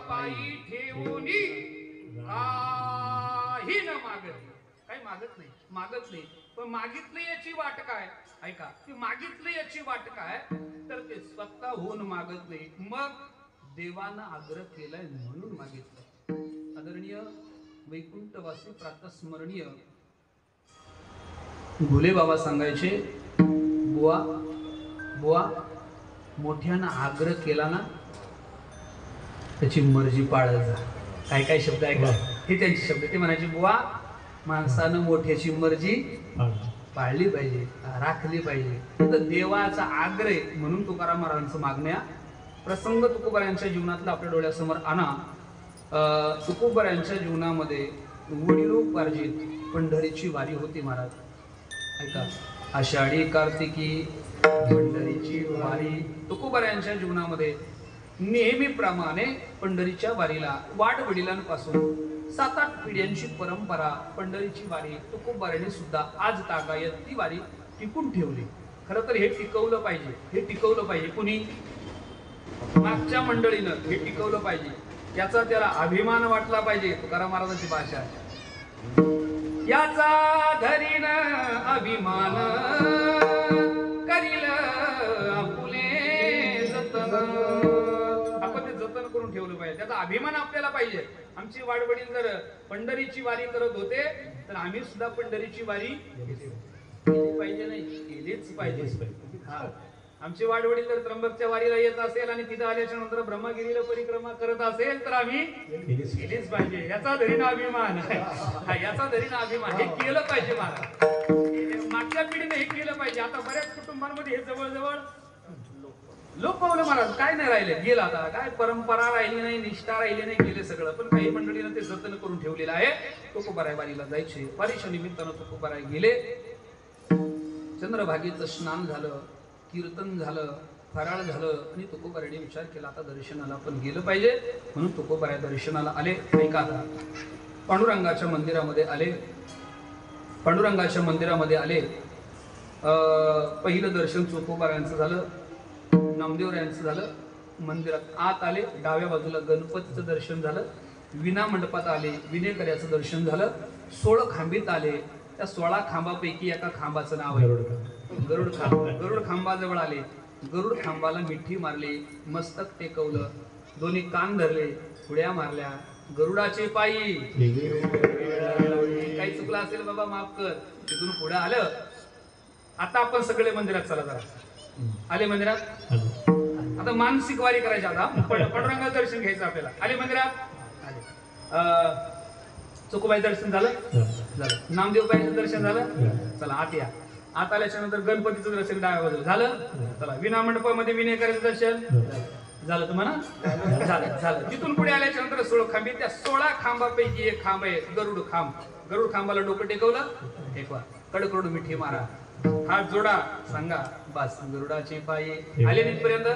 पायी ठेवूनी काही न मागत. काही मागत नाही. पण मागितलं याची वाट काय? ऐका, की मागितलं याची वाट काय? तर ते स्वतःहून मागत नाही, मग देवानं आग्रह केलाय म्हणून मागितलं. आदरणीय वैकुंठवासी प्रातस्मरणीय घुले बाबा सांगायचे, बुवा मोठ्यानं आग्रह केला ना त्याची मर्जी पाळत जा. काय काय शब्द आहे का हे त्यांचे शब्द. ते म्हणायचे, बुवा माणसानं मोठ्याची मर्जी पाळली पाहिजे, राखली पाहिजे. तर देवाचा आग्रह म्हणून तुकाराम महाराजांचं मागण्या प्रसंग तुकोबारांच्या जीवनातला आपल्या डोळ्यासमोर आणा. तुकोबारांच्या जीवनामध्ये वडिलोपार्जित पंढरीची वारी होती महाराज. ऐका, आषाढी कार्तिकी पंढरीची वारी. तुकोबारांच्या जीवनामध्ये नेहमीप्रमाणे पंढरीच्या वारीला वाडवडिलांपासून 7-8 पिढ्यांची परंपरा पंढरीची वारी तुकोबारांनी सुद्धा आज तागायत ती वारी टिकून ठेवली. खरं तर हे टिकवलं पाहिजे. कुणी? मागच्या मंडळीनं हे टिकवलं पाहिजे. याचा त्याला अभिमान वाटला पाहिजे. तुकाराम महाराजांची भाषा आहे, याचा धरीन अभिमान करील आपुले जतन. जतन करून ठेवलं पाहिजे, त्याचा अभिमान आपल्याला पाहिजे. आमची वाडवडील जर पंढरीची वारी करत होते तर आम्ही सुद्धा पंढरीची वारी केली पाहिजे. नाही केलीच पाहिजे. हा, आमची वाडवडील जर त्र्यंबकच्या वारीला येत असेल आणि तिथं आल्याच्या नंतर ब्रह्मगिरीला परिक्रमा करत असेल तर आम्ही केलीच पाहिजे. याचा धरीन अभिमान. याचा धरीन अभिमान. हे केलं पाहिजे महाराज. मागच्या पिढीने हे केलं पाहिजे. आता बऱ्याच कुटुंबांमध्ये हे जवळजवळ लोक पावलं महाराज. काय नाही राहिले, गेलं. आता काय परंपरा राहिली नाही, निष्ठा राहिली नाही, गेले सगळं. पण काही मंडळीनं ते जतन करून ठेवलेलं आहे. तुकोबाराय वारीला जायचे. वारीच्या निमित्तानं तुकोबाराय गेले. चंद्रभागेचं स्नान झालं, कीर्तन झालं, फराळ झालं आणि तुकोबारायने विचार केला आता दर्शनाला पण गेलं पाहिजे. म्हणून तुकोबाराय दर्शनाला आले. ऐका, आता पांडुरंगाच्या मंदिरामध्ये आले. पांडुरंगाच्या मंदिरामध्ये आले. पहिलं दर्शन तुकोबारायांचं झालं, नामदेवरायांचं झालं. मंदिरात आत आले, डाव्या बाजूला गणपतीचं दर्शन झालं. विना मंडपात आले, विनेकऱ्याचं दर्शन झालं. 16 खांबीत आले. त्या 16 खांबापैकी एका खांबाचं नाव आहे गरुड खांब. गरुड खांबाजवळ आले. गरुड खांबाला मिठी मारली, मस्तक टेकवलं, दोन्ही कान धरले, उड्या मारल्या, गरुडाचे पायी काही चुकलं असेल बाबा माफ कर. तिथून पुढे आलं. आता आपण सगळे मंदिरात चला जरा. आले मंदिरात. आता मानसिक वारी करायची. आता पांडुरंगाचं दर्शन घ्यायचं आपल्याला. आले मंदिरात. आले. चुकूबाई दर्शन झालं. नामदेवबाईचं दर्शन झालं. चला आत या. आत आल्याच्या नंतर गणपतीचं दर्शन डाव्या बाजूला झालं. चला विना मंडपामध्ये विनेकराचं दर्शन झालं. तुम्हाला झालं. तिथून पुढे आल्याच्या नंतर 16 खांबी. त्या 16 खांबापैकी एक खांब आहे गरुड खांब. गरुड खांबाला डोकं टेकवलं. टेकवा. कडकडून मिठी मारा. हात जोडा. सांगा बस गरुडाचे पायी. आले तिथपर्यंत.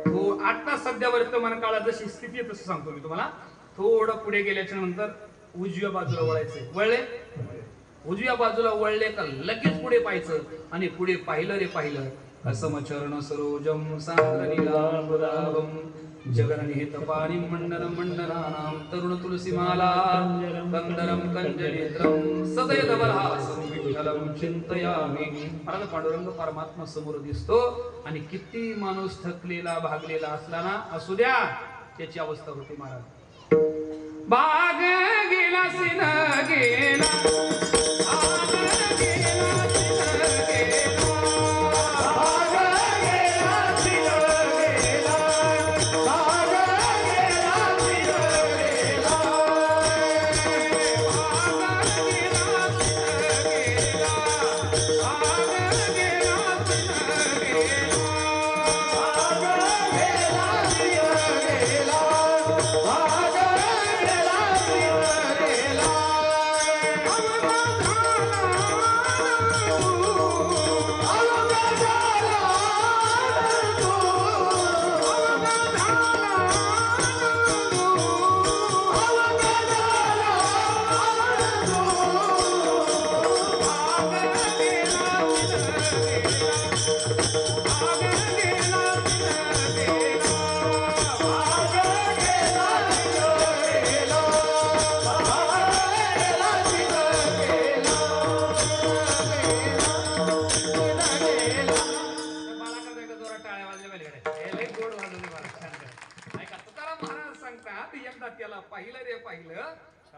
हो आता सध्या वर्तमान काळात जशी स्थिती आहे तसं सांगतो मी तुम्हाला. थोडं पुढे गेल्याच्या नंतर उजव्या बाजूला वळायचे. वळले. उजव्या बाजूला वळले का लगेच पुढे पाहायचं. आणि पुढे पाहिलं रे पाहिलं. असमचरण सरोजम सांद्रनीलांबुदाभं जगन्निहित पाणी मंडन मंडनानां तरुण तुलसीमाला कंदरं कंजनेत्रं सदयदवलहासं विठ्ठलं चिंतयामि. महाराज पांडुरंग परमात्मा समोर दिसतो. आणि किती माणूस थकलेला भागलेला असला ना असू द्या त्याची अवस्था होती महाराज. भाग गेला सिन गेला.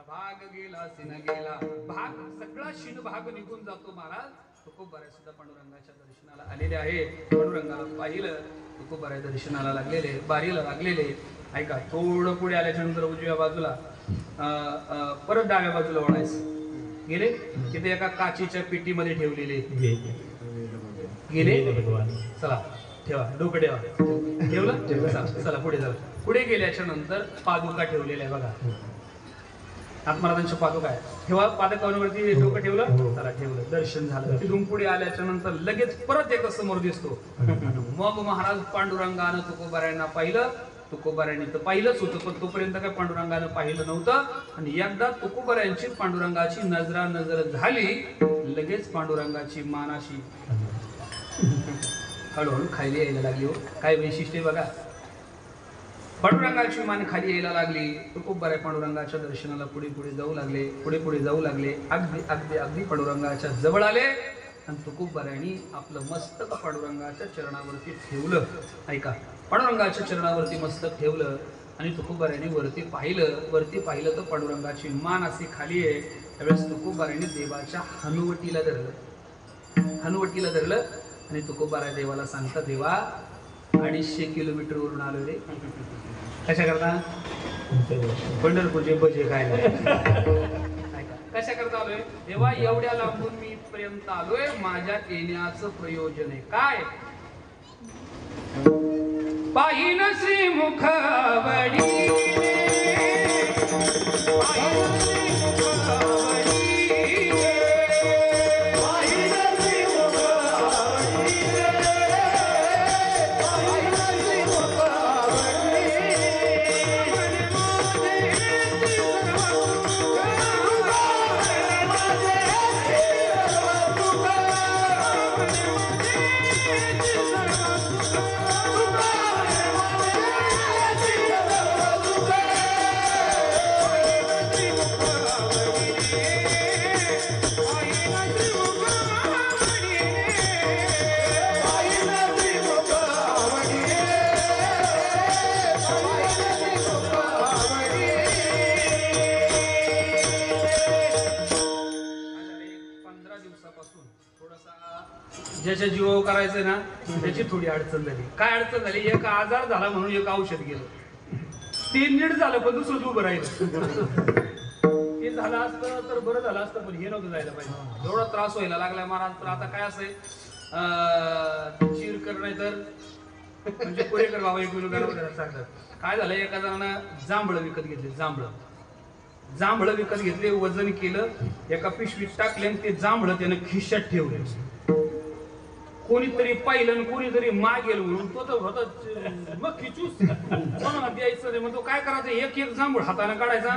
भाग गेला सिन गेला. भाग सगळा शिन भाग निघून जातो महाराज. तुकोबाराय सुद्धा पांडुरंगाच्या दर्शनाला आलेले आहे. पांडुरंगाला पाहिलं. तुकोबाराय दर्शनाला लागलेले. बारीला लागलेले. ऐका थोडं पुढे आल्याच्या नंतर उजव्या बाजूला परत डाव्या बाजूला वळायचं. गेले. तिथे एका काचीच्या पेटीमध्ये ठेवलेले गेले. चला ठेवा. डोकं ठेवा. ठेवलं. चला पुढे जाऊ. पुढे गेल्याच्या नंतर पादुका ठेवलेल्या आहे बघा. आत्मराजांच्या पादुका आहे. ठेवा. पादकावरती डोकं ठेवलं. चला ठेवलं. दर्शन झालं. तिथून पुढे आल्याच्या नंतर लगेच परत एकदा समोर दिसतो. मग महाराज पांडुरंगानं तुकोबारायांना पाहिलं. तुकोबारायांनी तर पाहिलंच होतं पण तोपर्यंत काय पांडुरंगानं पाहिलं नव्हतं. आणि एकदा तुकोबारायांची पांडुरंगाची नजर झाली. लगेच पांडुरंगाची मानाशी हळूहळू खाली यायला लागली. हो काय वैशिष्ट्य बघा. पांडुरंगाची मान खाली यायला लागली. तुकोबाराय पांडुरंगाच्या दर्शनाला पुढे पुढे जाऊ लागले. पुढे पुढे जाऊ लागले. अगदी अगदी अगदी पांडुरंगाच्या जवळ आले. आणि तुकोबारायांनी आपलं मस्तक पांडुरंगाच्या चरणावरती ठेवलं. ऐका पांडुरंगाच्या चरणावरती मस्तक ठेवलं. आणि तुकोबारायांनी वरती पाहिलं तर पांडुरंगाची मान अशी खाली आहे. त्यावेळेस तुकोबारायांनी देवाच्या हनुवटीला धरलं. आणि तुकोबाराय देवाला सांगता देवा 250 किलोमीटरवरून आलो रे. कशा करता. पंढरपूरचे भजे खायला. कशा करता आलोय देवा. एवढ्या लांबून मी इथपर्यंत आलोय. माझ्या येण्याचं प्रयोजन आहे काय. पाहिन श्रीमुखावडी. दिवसापासून थोडासा ज्याच्या जीवावर करायचंय ना त्याची थोडी अडचण झाली. काय अडचण झाली? एक आजार झाला म्हणून एक औषध गेलं, ते नीट झालं पण दुसरंच उभं राहिलं. ते झालं असतं तर बरं झालं असतं, पण हे नव्हतं जायला पाहिजे. एवढा त्रास व्हायला लागलाय महाराज. तर आता काय असंय, चिर कर नाही तर म्हणजे पुरेकर बाबा एक मिनिट सांगतात. काय झालं, एका जणानं जांभळं विकत घेतले. जांभळं विकत घेतले, वजन केलं, एका पिशवीत टाकले आणि ते जांभळं त्यानं खिशात ठेवले. कोणीतरी पाहिलं आणि कोणीतरी मागेल म्हणून तो तर होता मग खिचूच कोणाला द्यायचं नाही. मग तो काय करायचं, एक एक जांभूळ हाताने काढायचा,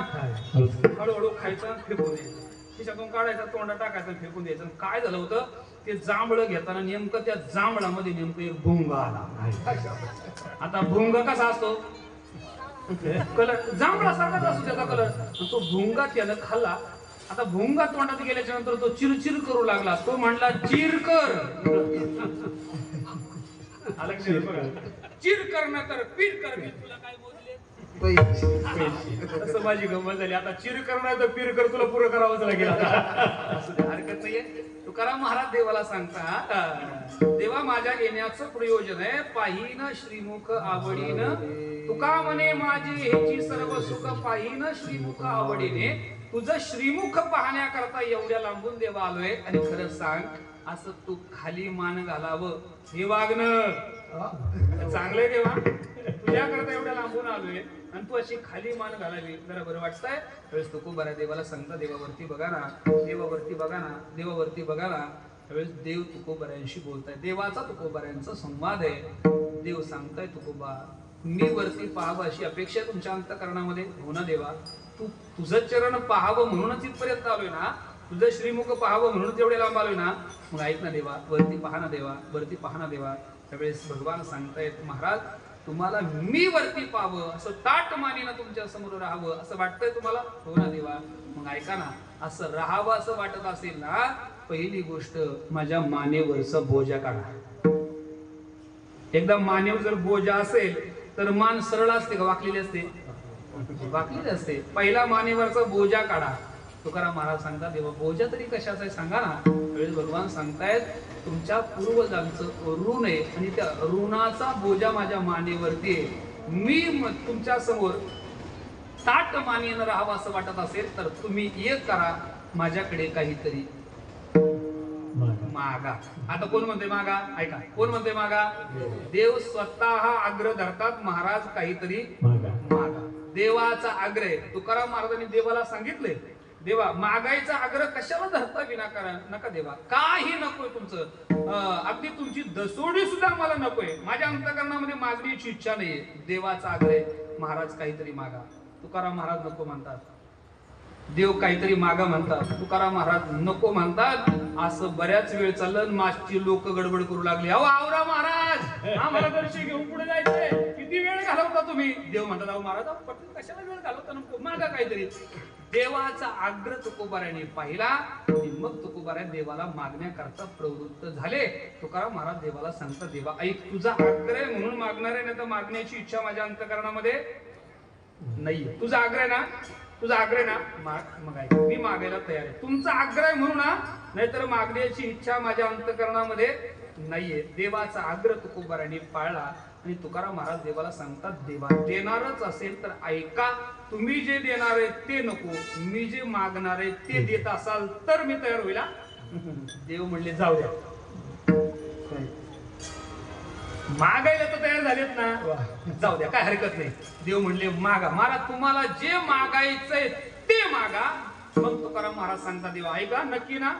हळूहळू खायचा, फेकून द्यायचा. खिशातून काढायचा, तोंडात टाकायचा, फेकून द्यायचं. काय झालं होतं, ते जांभळं घेताना नेमकं त्या जांभळामध्ये नेमकं एक भुंगा आला. आता भुंगा कसा असतो, कलर जांभळासारखाच असतो त्याचा कलर. तो भुंगा त्यानं खाल्ला. आता भुंगा तोंडात गेल्याच्या नंतर तो चिरचिर करू लागला. तो म्हणला, चिर कर. चिर कर ना तर पीर कर. मी तुला काय बोलले, असं माझी गंमत झाली. आता चिर कर नाही तर पीर कर, तुला पुरं करावंच लागेल. हरकत नाहीये. तुकाराम महाराज देवाला सांगतात, देवा माझ्या येण्याचं प्रयोजन आहे, पाहिन श्रीमुख आवडीन. तुका म्हणे माझी ह्याची सर्व सुख, पाहिन श्रीमुख आवडीने. तुझं श्रीमुख पाहण्याकरता एवढ्या लांबून देवा आलोय. आणि खरं सांग, असं तू खाली मान घालावं हे वागणं चांगलंय देवा. तुझ्याकरता एवढ्या लांबून आलोय आणि तू अशी खाली मान घालावी, जरा बरं वाटतंय. त्यावेळेस तुको बऱ्या देवाला सांगता, देवावरती बघा ना, देवावरती बघा ना, देवावरती बघा ना. त्यावेळेस देव तुकोबऱ्यांशी बोलताय. देवाचा तुकोबऱ्यांचा संवाद आहे. देव सांगताय, तुकोबा मी वरती पाहावं अशी अपेक्षा तुमच्या अंतःकरणामध्ये हो ना देवा. तू तुझं चरण पाहावं म्हणूनच इथपर्यंत आलोय ना, तुझं श्रीमुख पाहावं म्हणून तेवढे लांब आलोय ना. मग ऐक ना देवा, वरती पहा ना देवा, वरती पहा ना देवा. त्यावेळेस भगवान सांगतायत, महाराज तुम्हाला मी वरती पाहावं, असं ताट मानेनं तुमच्या समोर राहावं असं वाटतंय तुम्हाला हो ना देवा. मग ऐका ना, असं राहावं असं वाटत असेल ना, पहिली गोष्ट माझ्या मानेवरचा बोजा काढा. एकदा मानेवर जर बोजा असेल तर मान सरळ असते का वाकलेली असते? वाकलेली असते. पहिला मानेवरचा बोजा काढा. तुकाराम महाराज सांगतात, देवा बोजा तरी कशाचा आहे सांगा ना. वेळेस भगवान सांगतायत, तुमच्या पूर्वजांचं ऋण आहे आणि त्या ऋणाचा बोजा माझ्या मानेवरती आहे. मी तुमच्या समोर ताट मानेनं राहावं असं वाटत असेल तर तुम्ही एक करा, माझ्याकडे काहीतरी मागा. आता कोण म्हणते मागा? ऐका, कोण म्हणते मागा? देव स्वतः आग्रह धरतात, महाराज काहीतरी मागा. देवाचा आग्रह. तुकाराम महाराजांनी देवाला सांगितले, देवा मागायचा आग्रह कशाला धरता विनाकारण? नका देवा, काही नकोय तुमचं, अगदी तुमची दसोडी सुद्धा मला नकोय. माझ्या अंतःकरणामध्ये मागण्याची इच्छा नाहीये. देवाचा आग्रह, महाराज काहीतरी मागा. तुकाराम महाराज नको म्हणतात, देव काहीतरी मागा म्हणतात. तुकाराम महाराज नको म्हणतात. असं बऱ्याच वेळ चाललं. मागची लोक गडबड करू लागली, अहो आवरा महाराज, आम्हाला दर्शन घेऊन पुढे जायचंय, किती वेळ घालवता तुम्ही? देव म्हणतात, अहो महाराज पटकन कशाला वेळ घालवता, नको मागा काहीतरी. देवाचा आग्रह तुकोबाऱ्याने पाहिला आणि मग तुकोबाऱ्या देवाला मागण्याकरता प्रवृत्त झाले. तुकाराम महाराज देवाला सांगतात, देवा ऐक, तुझा आग्रह म्हणून मागणार आहे, नाही तर मागण्याची इच्छा माझ्या अंतःकरणामध्ये नाहीये. तुझा आग्रह ना, तुझा आग्रह ना, मग ऐक, मी मागायला तयार आहे. तुमचा आग्रह म्हणून ना, नाहीतर मागण्याची इच्छा माझ्या अंतःकरणामध्ये नाहीये. देवाचा आग्रह तुकोबाऱ्याने पाळला आणि तुकाराम महाराज देवाला सांगतात, देवा देणारच असेल तर ऐका, तुम्ही जे देणार आहे ते नको, मी जे मागणार आहे ते देत असाल तर मी तयार होईल. देव म्हणले, जाऊ द्या, मागायला तर तयार झालेत ना, जाऊ द्या, काय हरकत नाही. देव म्हणले, मागा महाराज, तुम्हाला जे मागायचंय ते मागा. मग तुकाराम महाराज सांगता, देवा ऐका, नक्की ना?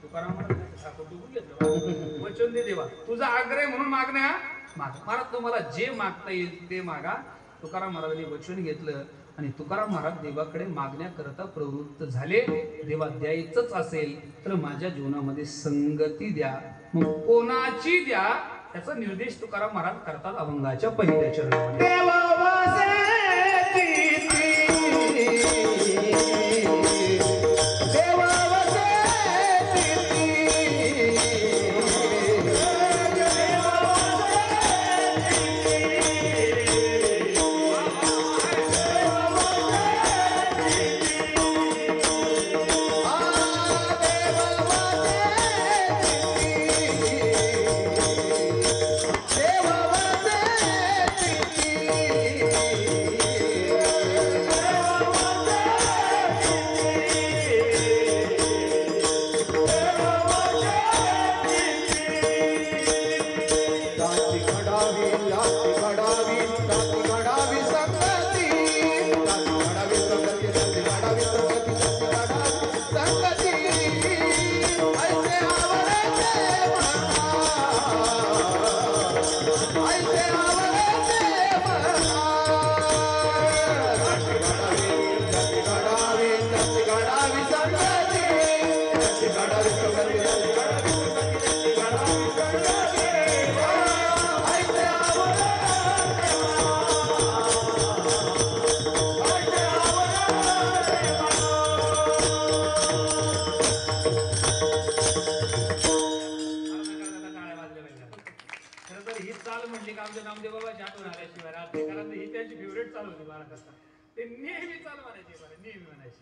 तुकाराम महाराज वचन दे देवा, तुझा आग्रह म्हणून मागण्या मागा. महाराज तुम्हाला जे मागता येईल ते मागा. तुकाराम महाराजांनी वचन घेतलं आणि तुकाराम महाराज देवाकडे मागण्याकरता प्रवृत्त झाले. देवा द्यायचंच असेल तर माझ्या जीवनामध्ये संगती द्या. मग कोणाची द्या त्याचा निर्देश तुकाराम महाराज करतात अभंगाच्या पहिल्या चरणामध्ये. चालू होती मला कसा ते नेहमी चालू म्हणायचे बरं नेहमी म्हणायचे.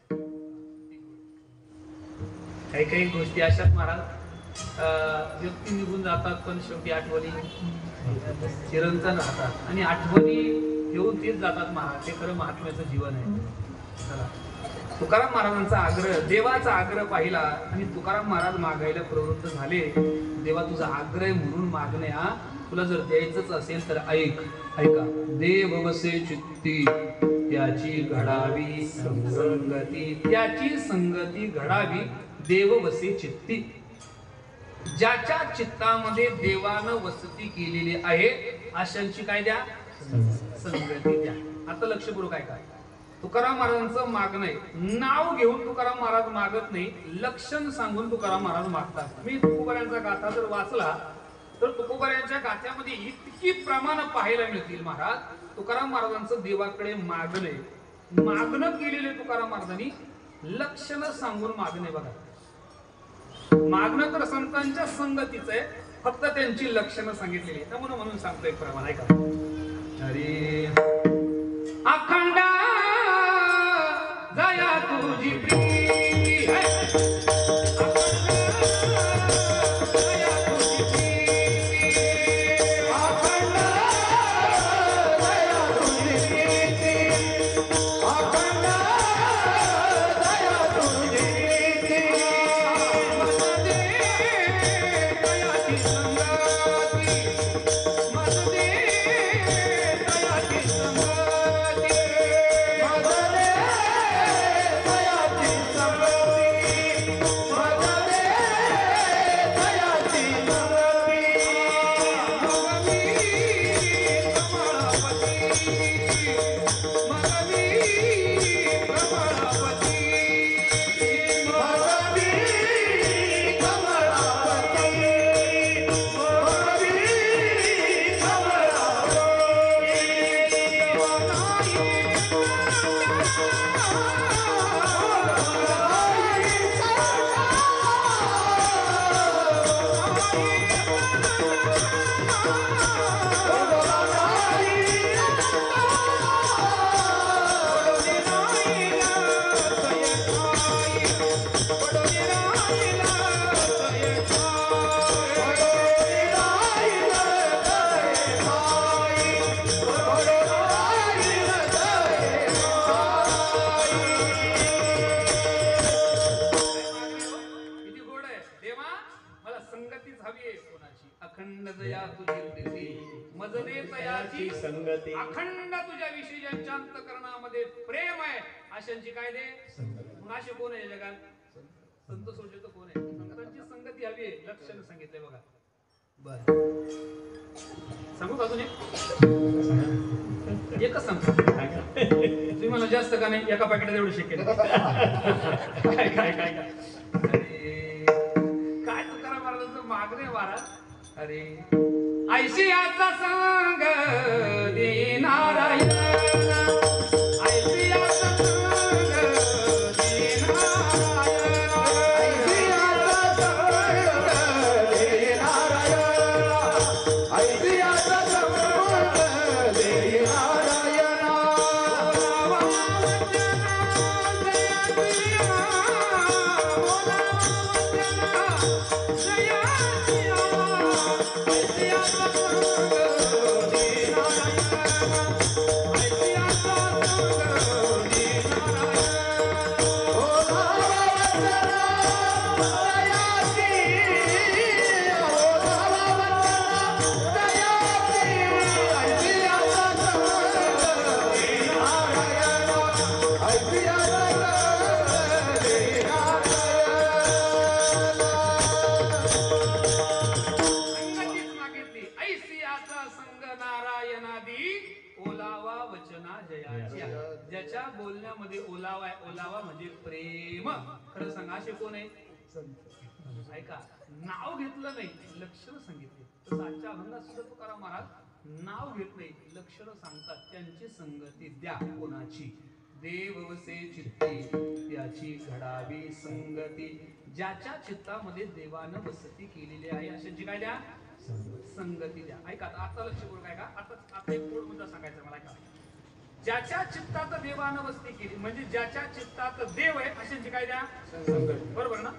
काही काही गोष्टी अशात महाराज व्यक्ती निघून जातात पण शेवटी आठवणी चिरंतन राहतात आणि आठवणी घेऊन तेच जातात महाराज. ते खरं महात्म्याचं जीवन आहे. चला तुकाराम महाराजांचा आग्रह देवाचा आग्रह पाहिला आणि तुकाराम महाराज मागायला प्रवृत्त झाले. देवा तुझा आग्रह म्हणून मागणे हा तुला जर द्यायचंच असेल तर ऐका देव वसे चित्ती त्याची घडावी संगती त्याची संगती घडावी देव वसे चित्ती. ज्याच्या चित्तामध्ये देवानं वसती केलेली आहे अशांची काय द्या संगती द्या. आता लक्षपूर्वक काय काय तुकाराम महाराजांचं मागणं आहे. नाव घेऊन तुकाराम महाराज मागत नाही, लक्षण सांगून तुकाराम महाराज मागतात. मी तुकोबाऱ्यांचा गाथा जर वाचला तर तुकोबाऱ्यांच्या गाथ्यामध्ये इतकी प्रमाण पाहायला मिळतील महाराज. तुकाराम महाराजांचं देवाकडे मागणं केलेले तुकाराम महाराजांनी लक्षण सांगून मागणे. बघा मागणं तर संतांच्या संगतीचं आहे, फक्त त्यांची लक्षणं सांगितलेली आहे. म्हणून सांगतो एक प्रमाण आहे का. अरे अखंड जया तुझी प्रीती है संगती अखंड तुझ्या विषयी ज्यांच्या अंतःकरणामध्ये प्रेम आहे अशांची काय दे. मग असे कोण आहे जगात संत सोडले तर कोण आहे. संतांची संगती हवी आहे. लक्षण सांगितलंय बघा. बर सांगू का अजून एकच सांगतो. तुम्ही मला जास्त का नाही एका पॅकेटात एवढं शक्य काय काय काय काय काय तुकाराम महाराजांचं मागणे महाराज. अरे ऐशियाचा संग देणारायण ऐशियाचा संग देणारायण ऐशियाचा संग देणारायण ऐशियाचा संग देणारायण ज्याच्या बोलण्यामध्ये ओलावा आहे. ओलावा म्हणजे प्रेम. खरं सांगा असे कोण आहे. ऐका नाव घेतलं नाही लक्षण सांगितले. तसं आजच्या अभंगात सुद्धा तुकाराम महाराज नाव घेत नाही लक्षण सांगतात. त्यांची संगती द्या कोणाची. देव वसे चित्ती त्याची घडावी संगती. ज्याच्या चित्तामध्ये देवानं वसती केलेली आहे अशांची काय द्या संगती द्या. ऐका आता लक्ष करू काय का. आता एक गोड मुद्दा सांगायचा मला. ऐका ज्याच्या चित्तात देवानं वस्ती केली म्हणजे ज्याच्या चित्तात देव आहे अशांची काय द्या बरोबर ना.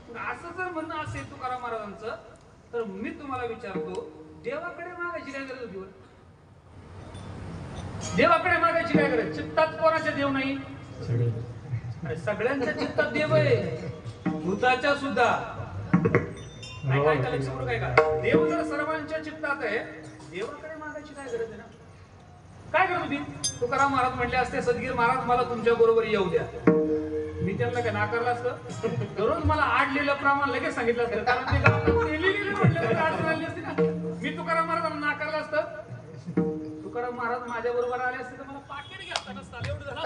मग असं जर म्हणणं असेल तुकाराम महाराजांचं तर मी तुम्हाला विचारतो देवाकडे मागायची काय गरज होती? देवाकडे मागायची काय गरज? चित्तात कोणाच्या देव नाही? अरे सगळ्यांच्या चित्तात देव आहे, भूताच्या सुद्धा. काय काय का लक्ष काय का देव जर सर्वांच्या चित्तात आहे देवाकडे मागायची काय गरज आहे ना? काय करत होती? तुकाराम महाराज म्हटले असते सदगीर महाराज मला तुमच्या बरोबर येऊ द्या, मी त्यांना काय नाकारलं असतं? दररोज मला आडलेलं प्रमाण लगेच सांगितलं असतं, कारण ते गावात लिहिलेलं म्हटलं तर अडचण आली असती ना. मी तुकाराम महाराजांना नाकारलं असतं, तुकाराम महाराज माझ्या बरोबर आले असते तर मला पाकिट घ्यायचं नसतं. एवढं झालं.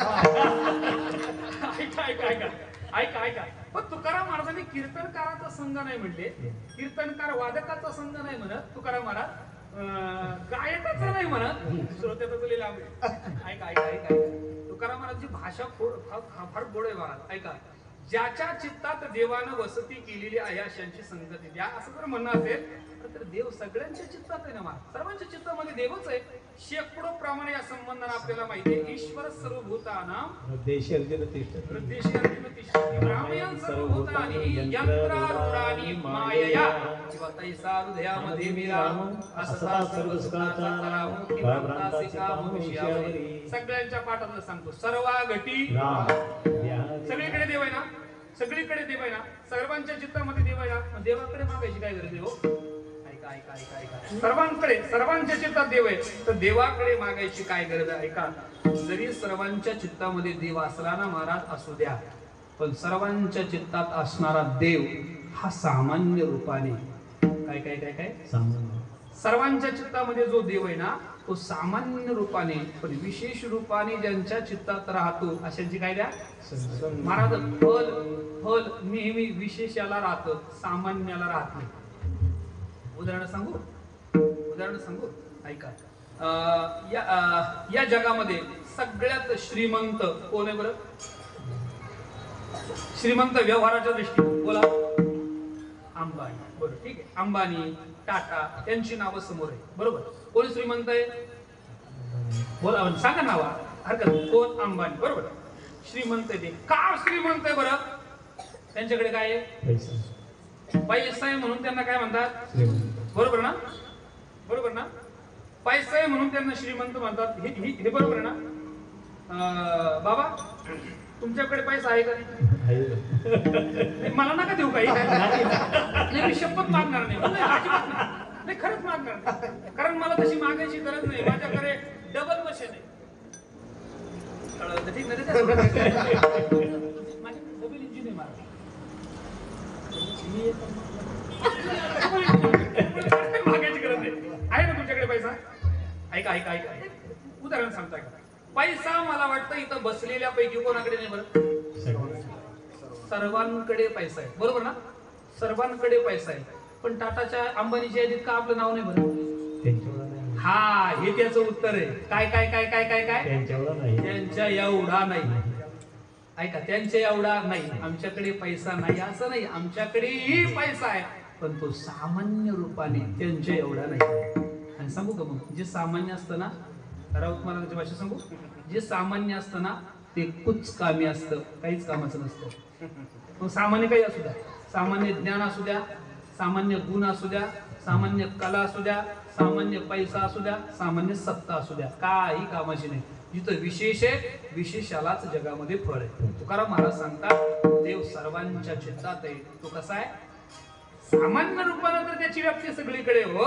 ऐका पण तुकाराम महाराजांनी कीर्तनकाराचा संघ नाही म्हणले, कीर्तनकार वादकाचा संघ नाही म्हणत तुकाराम महाराज, गायकाचा नाही म्हणत, श्रोत्याचा तुला लाभ. ऐका तुकाराम महाराजची भाषा फार गोड आहे महाराज. ऐका, ज्याच्या चित्तात देवानं वसती केलेली आहे अशांची संगती द्या असं जर म्हणणं असेल तर देव सगळ्यांच्या चित्तात आहे ना महाराज, सर्वांच्या चित्तामध्ये देवच आहे. शेकडो प्रमाणे या संबंधाने आपल्याला माहिती आहे ईश्वर सर्वभूतानां देशी अर्जुन तिष्ठति प्रदेशी अर्जुन तिष्ठति ब्राह्मण सर्वभूतानि यंत्रारूढानि मायया तैसा हृदयामध्ये विराम असता सर्व सुखाचा राम भ्रांतासी काम विषयावरी. सगळ्यांच्या पाठात सांगतो सर्वागटी सगळीकडे देव आहे ना, सगळीकडे देव आहे ना, सर्वांच्या चित्तामध्ये देव आहे ना, देवाकडे मागायची काय गरज आहे हो? ऐका सर्वांकडे सर्वांच्या चित्तात देव आहे तर देवाकडे मागायची काय गरज आहे? ऐका, जरी सर्वांच्या चित्तामध्ये देव असला ना महाराज असू द्या, पण सर्वांच्या चित्तात असणारा देव हा सामान्य रूपाने काय सामान्य सर्वांच्या चित्तामध्ये जो देव आहे ना तो सामान्य रूपाने पण विशेष रूपाने ज्यांच्या चित्तात राहतो अशांची काय द्या महाराज. फल नेहमी विशेषाला राहतं, सामान्याला राहत नाही. उदाहरण सांगू ऐका, या जगामध्ये सगळ्यात श्रीमंत कोण आहे बरं? श्रीमंत व्यवहाराच्या दृष्टीने बोला अंबानी. बरोबर, ठीक आहे. अंबानी, टाटा यांची नावं समोर आहे, बरोबर. कोण श्रीमंत आहे? बोला सांगा नावा, हरकत. कोण? अंबानी, बरोबर. श्रीमंत आहे ते का श्रीमंत आहे बरं? त्यांच्याकडे काय आहे? पैसा आहे म्हणून त्यांना काय म्हणतात? बरोबर ना, बरोबर ना. पैसा आहे म्हणून त्यांना श्रीमंत म्हणतात, हे बरोबर आहे ना बाबा? तुमच्याकडे पैसा आहे का? मला नका देऊ काही, मी शपथ मागणार नाही, खरंच मागणार नाही, कारण मला तशी मागायची गरज नाही. माझ्याकडे डबल मशीन आहे. ठीक नाही, माझी डबल इंजिन आहे मला. मागायची गरज नाही, आहे ना तुमच्याकडे पैसा? ऐका उदाहरण सांगता का? पैसा मला वाटतं इथं बसलेल्या पैकी कोणाकडे नाही बरं? सर्वांकडे पैसा आहे, बरोबर ना. सर्वांकडे पैसा आहे, पण टाटाच्या अंबानीच्या यादीत का आपलं नाव नाही बरं? हा, हे त्याचं उत्तर आहे. काय त्यांच्या एवढा नाही. ऐका, त्यांच्या एवढा नाही. आमच्याकडे पैसा नाही असं नाही, आमच्याकडेही पैसा आहे पण तो सामान्य रूपाने त्यांच्या एवढा नाही. आणि सांगू का मग, जे सामान्य असतं ना, राऊत महाराजांची भाषा सांगू, जे सामान्य असतं ना ते कुच कामी असतं, काहीच कामाचं नसतं. मग सामान्य काही असू द्या, सामान्य ज्ञान असू द्या, सामान्य गुण असू द्या, सामान्य कला असू द्या, सामान्य पैसा असू द्या, सामान्य सत्ता असू द्या, काही कामाची नाही. जिथं विशेष आहे विशेषालाच जगामध्ये फळ आहे. तुकाराम महाराज सांगतात देव सर्वांच्या चित्तात आहे. तो कसा आहे? सामान्य रूपानं तर त्याची व्याप्ती सगळीकडे हो.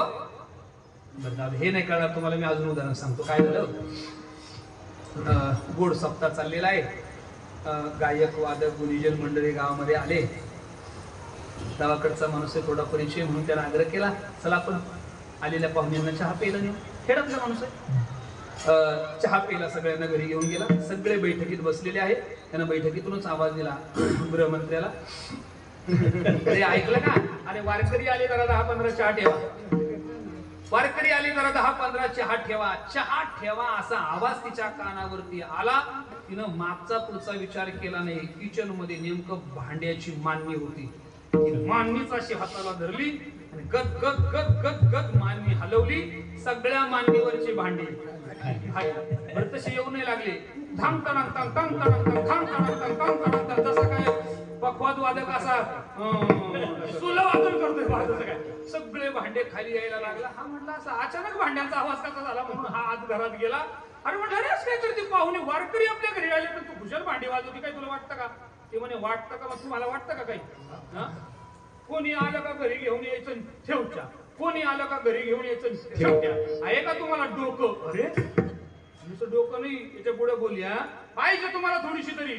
हे नाही कळणार तुम्हाला, मी अजून उदाहरण सांगतो. काय झालं, गोड सप्ताह चाललेला आहे, गायक वादक गुणीजन मंडळी गावामध्ये आले. गावाकडचा माणूस आहे, थोडा परिचय म्हणून त्याला आग्रह केला, चला आपण आलेल्या पाहुण्यांना चहा प्यायला नेऊ. खेड्यातला माणूस आहे, चहा प्यायला सगळ्यांना घरी घेऊन गेला. सगळे बैठकीत बसलेले आहेत, त्यानं बैठकीतूनच आवाज दिला गृहमंत्र्याला, अरे ऐकलं का? अरे वारकरी आले, जरा 10-15 चहा ठेवा. वारकरी आले, जरा 10-15 चहा ठेवा असा आवाज तिच्या कानावरती आला. तिनं मागचा पुढचा विचार केला नाही. किचन मध्ये नेमकं भांड्याची मांडणी होती, मांडणीच अशी हाताला धरली आणि गद गद गद गद गद मांडणी हलवली, सगळ्या मांडणीवरची भांडी बरं तशी येऊ नाही लागले. धाम तणांग तंग तंग तणांग तंग थांग तणांग तंग तंग तणांग तंग, जसा काय पखवाद वादक असा सुलं वादन करतोय बा, तसं काय सगळे भांडे खाली यायला लागला. हा म्हटला असा अचानक भांड्यांचा आवाज कसा झाला म्हणून हा आत घरात गेला. अरे म्हटलं अरे काय करते, पाहुणे वारकरी आपल्या घरी आले तर तू कुशल भांडी वाजवती, काय तुला वाटतं का? ते म्हणे वाटतं का, मग तुम्हाला वाटतं का काही? कोणी आलं का घरी घेऊन यायचं ठेवच्या, कोणी आलं का घरी घेऊन यायचं ठेवत्या. आहे का तुम्हाला डोकं? अरे नुसतं डोकं नाही, याच्या पुढे बोलूया पाहिजे तुम्हाला थोडीशी तरी.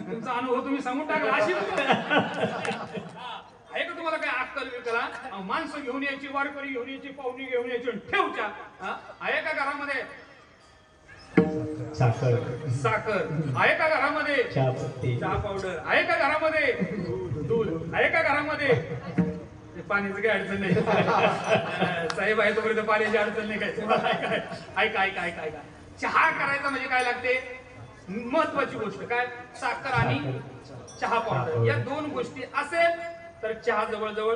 तुमचा अनुभव तुम्ही सांगून टाकला अशी आहे का तुम्हाला काय अक्कल विकला? माणसं घेऊन यायची, वारकरी घेऊन यायची, पाहुणी घेऊन यायची ठेवच्या. आहे का घरामध्ये साखर साखर? आहे का घरामध्ये चहा पावडर? आहे का घरामध्ये दूध? आहे का घरामध्ये पाण्याची काही अडचण नाही? साहेब आहे तोपर्यंत पाण्याची अडचण नाही काय? ऐका ऐका ऐका ऐका, चहा करायचा म्हणजे काय लागते? महत्वाची गोष्ट काय? साखर आणि चहा पावडर, या दोन गोष्टी असेल तर चहा जवळजवळ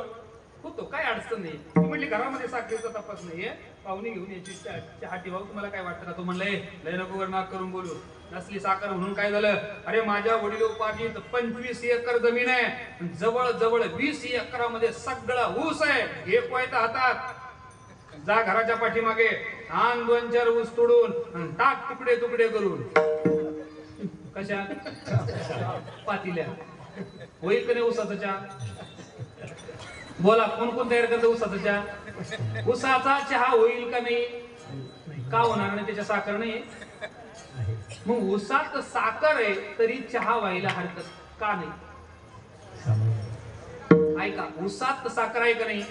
होतो, काय अडचण नाही. ती म्हणली घरामध्ये साखरेचा तपास नाहीये, पाहुणे घेऊन यायची चहा ठेवा. तुम्हाला काय वाटतं का? तो म्हणलंय लय नको वर नाक करून बोलू, नसली साखर म्हणून काय झालं? अरे माझ्या वडिलोपार्जित 25 एकर जमीन आहे, जवळ जवळ 20 एकरामध्ये सगळा ऊस आहे. एक वायता हातात, जा घराच्या पाठीमागे आण 2-4 ऊस तोडून टाक तुकडे तुकडे करून. कशा पातील्या होईल का नाही ऊसाचा चहा? बोला कोण कोण तयार करतं ऊसाचा चहा? ऊसाचा चहा होईल का नाही? का होणार नाही? त्याच्या साखर नाही. मग ऊसात साखर आहे तरी चहा व्हायला हरकत का नाही? ऐका, ऊसात साखर आहे का नाही,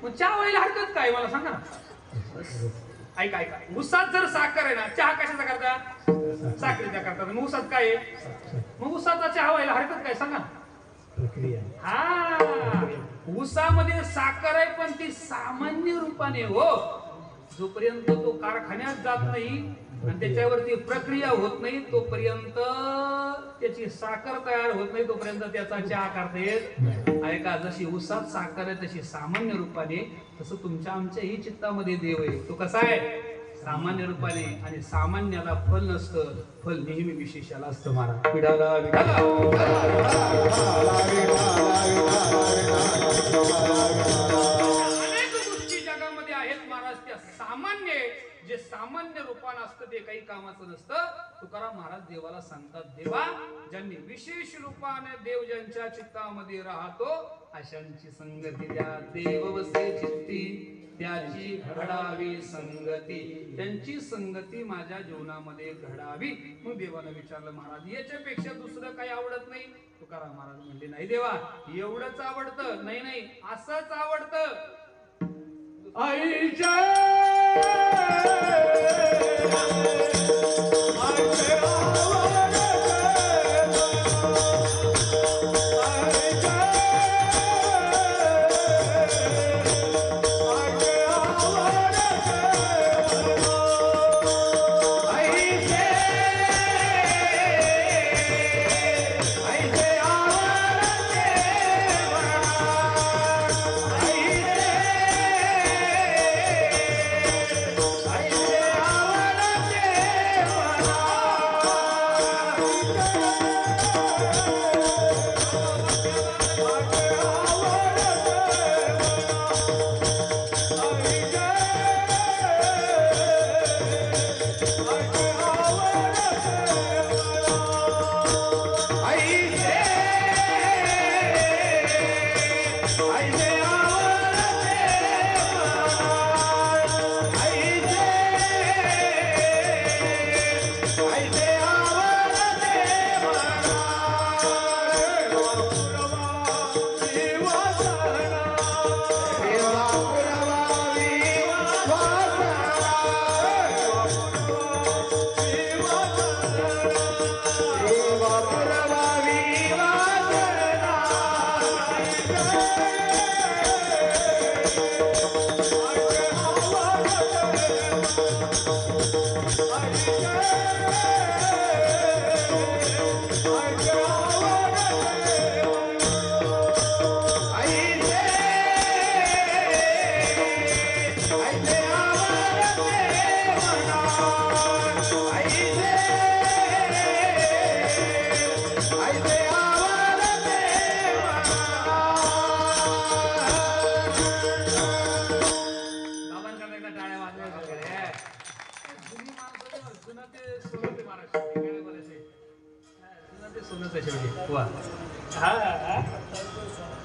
मग चहा व्हायला हरकत काय मला सांगा ना. ऐका ऐका, ऊसात जर साखर आहे ना, चहा कशाचा करता? साखरेचा करतात. मग ऊसात काय आहे? मग ऊसाचा चहा व्हायला हरकत काय सांगा? हा, ऊसामध्ये साखर आहे पण ती सामान्य रूपाने हो. जोपर्यंत तो कारखान्यात जात नाही आणि त्याच्यावरती प्रक्रिया होत नाही तोपर्यंत त्याची साखर तयार होत नाही, तोपर्यंत त्याचा चहा करता येत आहे का? जशी ऊसात साखर आहे तशी सामान्य रूपाने, तसं तुमच्या आमच्याही चित्तामध्ये देव आहे. तो कसा आहे? सामान्य रूपाने. आणि सामान्याला फल नसतं, फल नेहमी विशेषाला असतं. महाराज विडाला विडाला अनेक गोष्टी जगामध्ये आहेत महाराज, त्या सामान्य, जे सामान्य रूपानं असतं ते काही कामाचं नसतं. तुकाराम महाराज देवाला सांगतात, देवा ज्यांनी विशेष रूपाने देव ज्यांच्या चित्तामध्ये राहतो अशांची संगती द्या. देव वसे चित्ती त्याची घडावी संगती, त्यांची संगती माझ्या जीवनामध्ये घडावी. मग देवाला विचारलं, महाराज याच्यापेक्षा दुसरं काही आवडत नाही? तुकाराम महाराज म्हणले, नाही देवा एवढंच आवडतं. नाही नाही, असंच आवडतं. आईच्या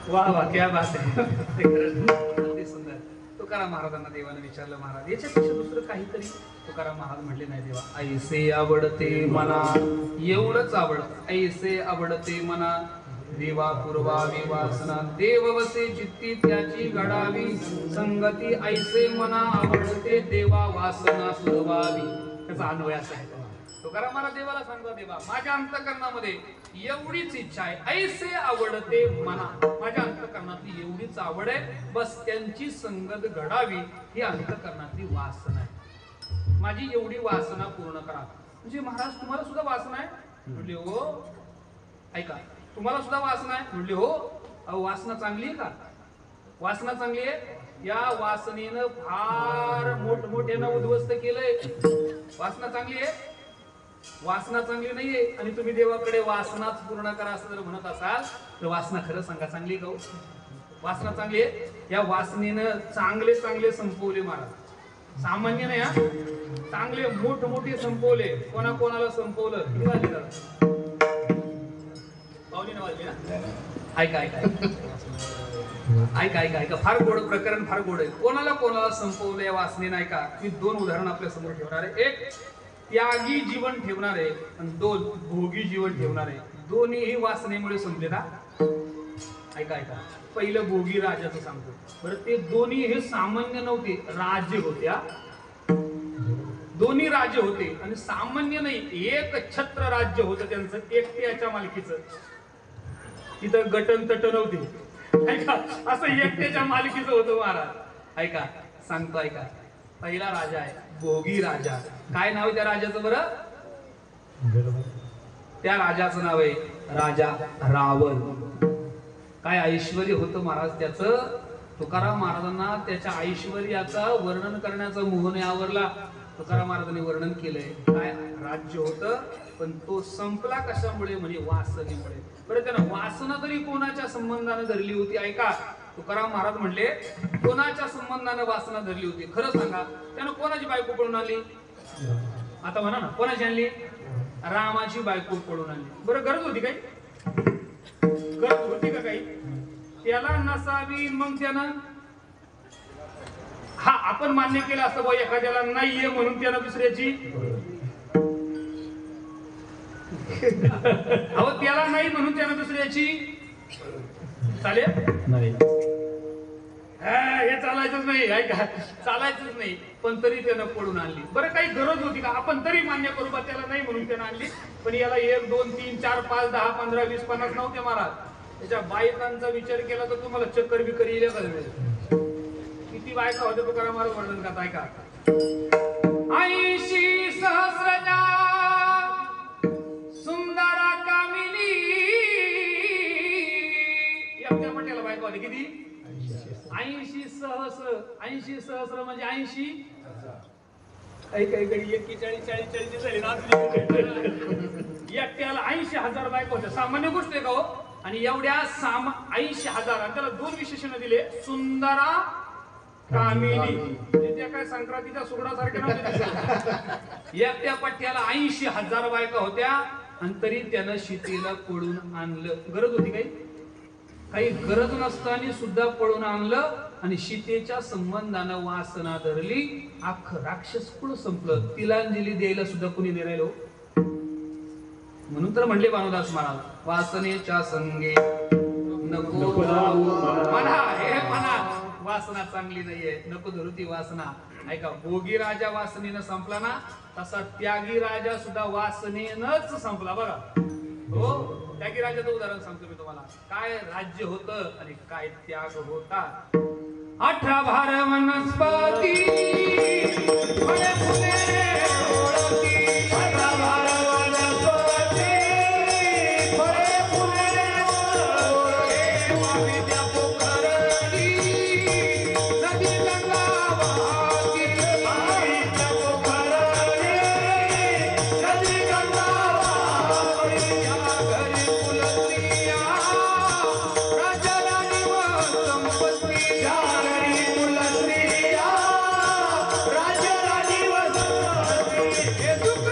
वा वा क्या बात आहे. ते खरंच अगदी सुंदर. तुकाराम महाराजांना देवानं विचारलं, महाराज याच्यापेक्षा दुसरं काहीतरी. तुकाराम महाराज म्हटले, नाही देवा, ऐसे आवडते मना, एवढंच आवडतं. ऐसे आवडते मना, देवा पूर्वावी वासना, देव वसे चित्ती त्याची घडावी, संगती ऐसे मना आवडते, देवा वासना सुरवावी. त्याचा अन्वय असा आहे. तुकाराम महाराज देवाला सांगता, देवा माझ्या अंतःकरणामध्ये एवढीच इच्छा आहे, ऐसे आवडते मना, माझ्या अंतःकरणातली एवढीच आवड आहे, बस त्यांची संगत घडावी ही अंतःकरणातली वासना आहे. माझी एवढी वासना पूर्ण करा. म्हणजे महाराज तुम्हाला सुद्धा वासना आहे? म्हटले हो. ऐका, तुम्हाला सुद्धा वासना आहे? म्हटले हो. अहो वासना चांगली आहे का? वासना चांगली आहे. या वासनेनं फार मोठमोठ्यानं उद्ध्वस्त केलंय. वासना चांगली आहे? वासना चांगली नाहीये. आणि तुम्ही देवाकडे वासनाच पूर्ण करा असं जर म्हणत असाल तर वासना खरं सांगा चांगली का? वासना चांगली आहे. या वासनेनं चांगले चांगले संपवले महाराज, सामान्य नाही हा, चांगले मोठमोठे संपवले. कोणाला संपवलं? पावली वाजली ना. ऐका ऐका ऐका ऐका ऐका फार गोड प्रकरण, फार गोड आहे. कोणाला संपवलं या वासनेनं? ऐका, मी दोन उदाहरण आपल्या समोर ठेवणार आहे. एक त्यागी जीवन ठेवणार आहे आणि दोन भोगी जीवन ठेवणार आहे. दोन्हीही वासनेमुळे संपले ना. ऐका ऐका, पहिलं भोगी राजाचं सांगतो बरं. ते दोन्ही हे सामान्य नव्हते, राज्य होत्या. दोन्ही राज्य होते आणि सामान्य नाही, एक छत्र राज्य होतं त्यांचं, एकट्याच्या मालकीचं. इथं गटन तट नव्हते. ऐका, असं एकट्याच्या मालकीचं होतं महाराज. ऐका सांगतो, ऐका. पहिला राजा आहे भोगी राजा. काय नाव आहे त्या राजाचं बरं? त्या राजाचं नाव आहे राजा रावण. काय ऐश्वर्य होतं महाराज त्याचं. तुकाराम महाराजांना त्याच्या ऐश्वर्याचा वर्णन करण्याचा मोह नाही आवरला. तुकाराम महाराजांनी वर्णन केलंय. काय राज्य होतं, पण तो संपला कशामुळे? म्हणजे वासनेमुळे. बरं, त्यानं वासना तरी कोणाच्या संबंधाने धरली होती? ऐका, तुकाराम महाराज म्हणले कोणाच्या संबंधाने वासना धरली होती? खरं सांगा, त्यानं कोणाची बायको पळून आली? आता म्हणा ना, कोणाची आणली? रामाची बायको पळून आणली. बरं, गरज होती काही? गरज होती का काही? त्याला नसावी, मग त्यानं हा आपण मान्य केलं असतं बा, एखाद्याला नाहीये म्हणून त्यानं दुसऱ्याची. अहो त्याला नाही म्हणून त्यानं दुसऱ्याची चालेल नाही. हे चालायचंच नाही. ऐका, चालायचंच नाही. पण तरी त्यानं पळून आणली. बरं, काही गरज होती का? आपण तरी मान्य करू बा, त्याला नाही म्हणून त्यानं आणली. पण याला 1 2 3 4 5 10 15 20 50 नव्हते महाराज. त्याच्या बायकांचा विचार केला तर तुम्हाला चक्कर बिकर येईल का? किती बायका होते तुकाराम महाराज वर्णन करता. ऐका, 80 सहस्रजा सुंदरा कामिनी. एकट्या पट्याला बायका होते किती? 80 सहस्र. 80 सहस्र म्हणजे 80. ऐका ऐका, 41 40 40 झाली ना. एकट्याला 80,000 बायका होत्या. सामान्य गोष्ट आहे का हो? आणि एवढ्या 80,000 आणि त्याला 2 विशेषण दिले, सुंदरा कामिनी. त्या काय संक्रांतीच्या सुगडासारख्या नव्हत्या. एकट्या पट्ट्याला 80,000 बायका होत्या आणि तरी त्यानं सीतेला पळून आणलं. गरज होती काही? काही गरज नसताना सुद्धा पळून आणलं आणि सीतेच्या संबंधानं वासना धरली. अख्खं राक्षस कुळ संपलं. तिलांजली द्यायला सुद्धा कुणी नाही राहिलो. म्हणून तर म्हणले भानुदास महाराज, वासनेच्या संगे नको म्हणा. हे म्हणा, वासना चांगली नाहीये, नको धरू ती वासना. ऐका, भोगी राजा वासनेनं संपला ना, तसा त्यागी राजा सुद्धा वासनेनंच संपला. बघा हो, त्यागी राजाचं उदाहरण सांगतो मी तुम्हाला. काय राज्य होतं आणि काय त्याग होता. 18 भार वनस्पती, फळे फुले डोळती. 18 भार वनस्पती, फळे फुले डोळते. वावीच्या पोखरती नदी गंगा वाहती. वावीच्या पोखरती नदी गंगा वाहती. या घरी फुलती राजा राणी व संपत्ती. या घरी फुलती राजा राणी व संपत्ती. हे दुःख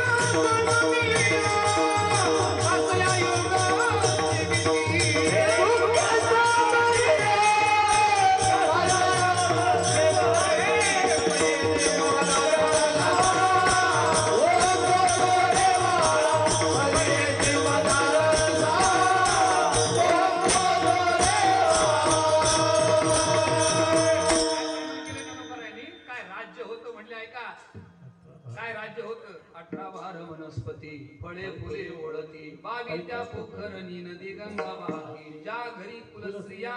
वनस्पती फळे फुले ओळती बागी त्या पोखरणी नदी गंगा वाहती ज्या घरी कुलस्त्रिया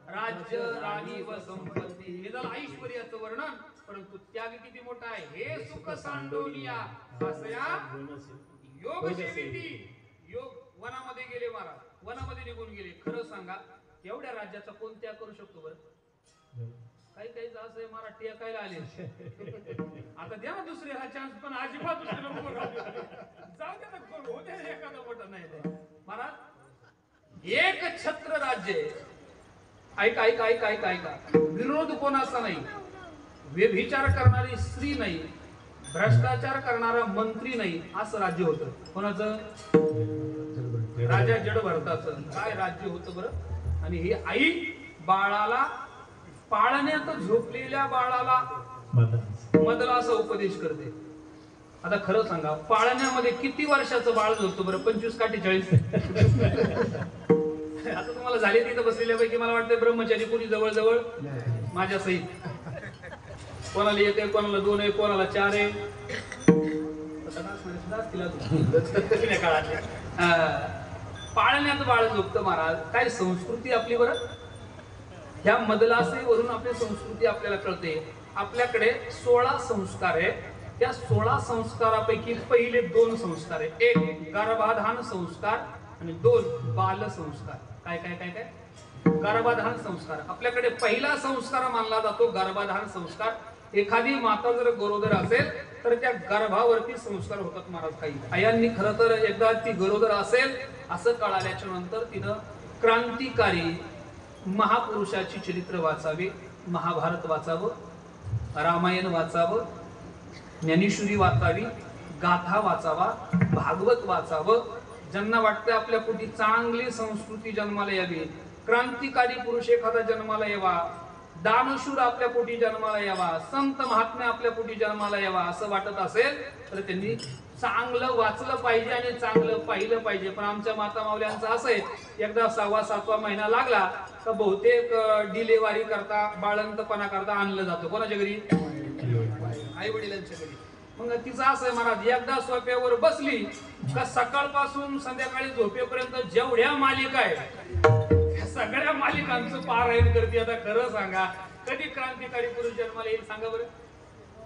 राज्य राणी व संपत्ती. हे झालं ऐश्वर्याचं वर्णन, परंतु त्याग किती मोठा आहे. हे सुख सांडोनिया असया योग सेविती. योग वनामध्ये गेले महाराज, वनामध्ये निघून गेले. खरं सांगा एवढ्या राज्याचा कोण त्याग करू शकतो बरं? काही काही असं आहे महाराज टेकायला आले. आता द्या ना दुसऱ्याला चान्स, पण अजिबात दुसऱ्याला नको राहू दे. जाऊ दे ना, कोण होते एखादा मोठा नाही ते. महाराज एक छत्र राज्य आहे. ऐका ऐका ऐका ऐका ऐका. विरोध कोणाचा नाही, व्यभिचार करणारी स्त्री नाही, भ्रष्टाचार करणारा मंत्री नाही, असं राज्य होतं. कोणाचं? राजा जड भरताचं. काय राज्य होतं बरं? आणि ही आई बाळाला, पाळण्यात झोपलेल्या बाळाला मधला असा उपदेश करते. आता खरं सांगा पाळण्यामध्ये किती वर्षाचं बाळ झोपतो बरं? 25 का 40? आता तुम्हाला झाले तिथं बसलेल्यापैकी मला वाटतं ब्रह्मचारी कोणी जवळ जवळ माझ्या सहित. कोणाला 1 आहे, कोणाला 2 आहे, कोणाला 4 आहे. पाळण्यात बाळ झोपतं महाराज. काय संस्कृती आपली बरं. ह्या मदलासेवरून आपली संस्कृती आपल्याला कळते. आपल्याकडे 16 संस्कार आहे. त्या 16 संस्कारापैकी पहिले 2 संस्कार आहे. एक गर्भाधान संस्कार आणि 2 बाल संस्कार. काय काय काय काय? गर्भाधान संस्कार. आपल्याकडे पहिला संस्कार मानला जातो गर्भाधान संस्कार. एखादी माता जर गरोदर असेल तर त्या गर्भावरती संस्कार होतात महाराज. काही आयांनी खरं तर एकदा ती गरोदर असेल असं कळाल्याच्या नंतर तिनं क्रांतिकारी महापुरुषाची चरित्र वाचावे, महाभारत वाचावं, रामायण वाचावं, ज्ञानेश्वरी वाचावी, गाथा वाचावा, भागवत वाचावं. ज्यांना वाटतं आपल्या पोटी चांगली संस्कृती जन्माला यावी, क्रांतिकारी पुरुष एखादा जन्माला यावा, दानशूर आपल्या पोटी जन्माला यावा, संत महात्म्या आपल्या पोटी जन्माला यावा असं वाटत असेल तर त्यांनी चांगलं वाचलं पाहिजे आणि चांगलं पाहिलं पाहिजे. पण आमच्या माता मावल्यांचं असं आहे, एकदा 6वा-7वा महिना लागला तर बहुतेक डिलेवारी करता, बाळंतपणा करता आणलं जातं. कोणाच्या घरी? आई वडिलांच्या घरी. मग तिचं असं आहे महाराज, एकदा सोप्यावर बसली का सकाळपासून संध्याकाळी झोपेपर्यंत जेवढ्या मालिका आहेत सगळ्या मालिकांचं पारायण करते. आता खरं सांगा कधी क्रांतिकारी पुरुष जन्माला येईल सांगा बरं.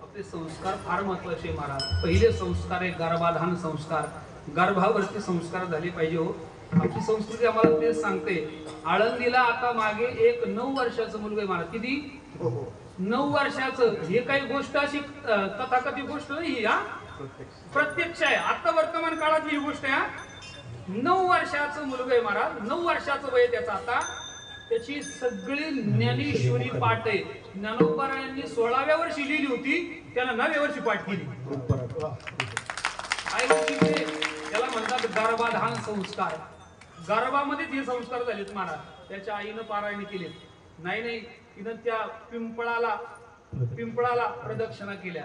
आपले संस्कार फार महत्वाचे महाराज. पहिले संस्कार आहे गर्भाधान संस्कार. गर्भावरती संस्कार झाले पाहिजे हो. आपली संस्कृती आम्हाला तेच सांगते. आळंदीला आता मागे एक 9 वर्षाचं मुलगा आहे महाराज. किती? 9 वर्षाचं. हे काही गोष्ट अशी तथाकथित गोष्ट नाही ही, हा प्रत्यक्ष आहे. आता वर्तमान काळात ही गोष्ट आहे. 9 वर्षाचं मुलगा आहे महाराज. 9 वर्षाचं वय त्याचं. आता त्याची सगळी ज्ञानेश्वरी पाठ आहे. ज्ञानोबारायांनी 16व्या वर्षी लिहिली होती, त्याला 9व्या वर्षी पाठ केली. त्याला म्हणतात गर्भाधान संस्कार. गर्भामध्ये जे संस्कार झालेत महाराज, त्याच्या आईनं पारायण केले. नाही तिनं त्या पिंपळाला प्रदक्षिणा केल्या.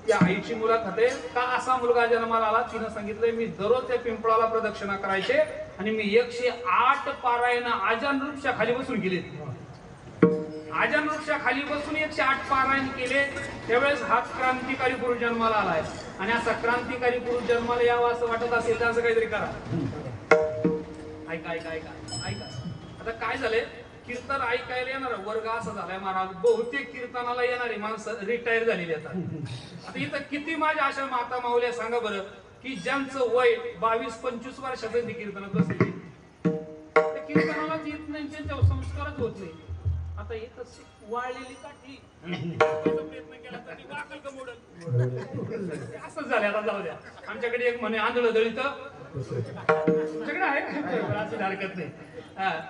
त्या आईची मुलाखत आहे का असा मुलगा जन्माला आला. तिनं सांगितलंय मी दररोज त्या पिंपळाला प्रदक्षिणा करायचे आणि मी 108 पारायण आजान वृक्षा खाली बसून केले. आजान वृक्षा खाली बसून 108 पारायण केले. त्यावेळेस हा क्रांतिकारी पुरुष जन्माला आलाय. आणि असा क्रांतिकारी पुरुष जन्माला यावा असं वाटत असेल तर असं काहीतरी करा. ऐका ऐका ऐका ऐका. आता काय झालंय, कीर्तन ऐकायला येणार वर्ग असा झालाय महाराज. बहुतेक कीर्तनाला येणारी माणसं रिटायर झालेली आता इथं किती माझ्या अशा माता माऊल्या सांगा बरं की ज्यांचं वय 22-25 वर्षाचं कीर्तनात बसलेली. त्या कीर्तनाला येत नाही, त्यांच्यावर संस्कारच होत नाही. आता इथं वाळलेली काठी प्रयत्न केला तरी वाकल का मोडल असंच झालं. आता जाऊ द्या. आमच्याकडे एक म्हणे आंधळ दळीत तुमच्याकडे आहे असं हरकत नाही.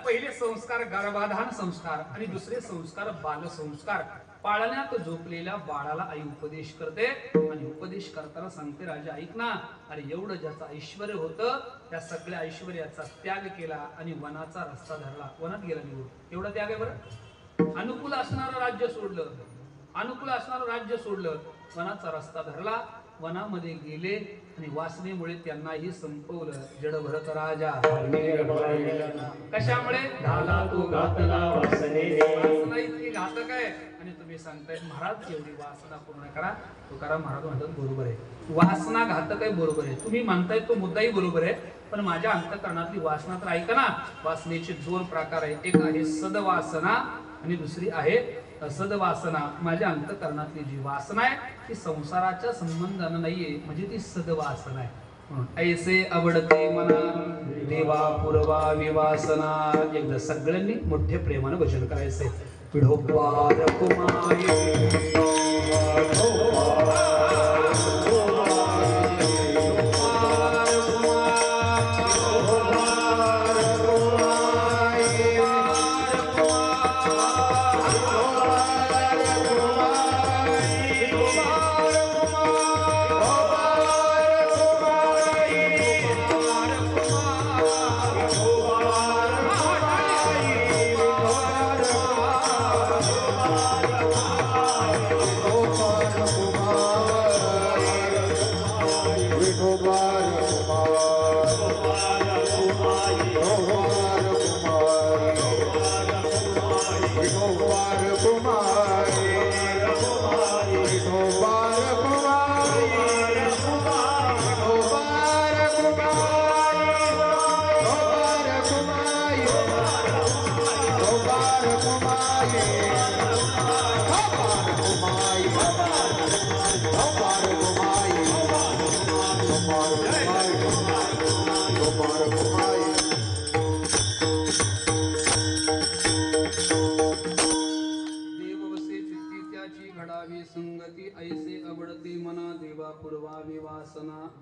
पहिले संस्कार गर्भाधान संस्कार आणि दुसरे संस्कार बाल संस्कार. पाळण्यात झोपलेल्या बाळाला आई उपदेश करते आणि उपदेश करताना सांगते, राजा ऐक ना, अरे एवढं ज्याचं ऐश्वर होतं त्या सगळ्या ऐश्वर्याचा त्याग केला आणि वनाचा रस्ता धरला, वनात गेला निघून. एवढा त्याग आहे बरं. अनुकूल असणारं राज्य सोडलं, अनुकूल असणारं राज्य सोडलं, वनाचा रस्ता धरला वनामध्ये गेले आणि वासनेमुळे त्यांनाही संपवलं. जड भरत राजा कशामुळे झाला तो घातला वासनेने. वासना इतकी घातक आहे आणि तुम्ही सांगताय महाराज एवढी वासना पूर्ण करा. तुकाराम महाराज म्हणतात बरोबर आहे, वासना घातक आहे, बरोबर आहे. तुम्ही म्हणताय तो मुद्दाही बरोबर आहे, पण माझ्या अंतःकरणातली वासना तर ऐका ना. वासनेचे दोन प्रकार आहेत, एक आहे सदवासना आणि दुसरी आहे असदवासना. माझ्या अंतःकरणातली जी वासना आहे ती संसाराच्या संबंधानं नाहीये, म्हणजे ती सदवासना आहे. म्हणून ऐसे आवडते मना देवा पूर्वा विवासना. एकदा सगळ्यांनी मोठ्या प्रेमानं भजन करायचंय. विढोबार कुमारी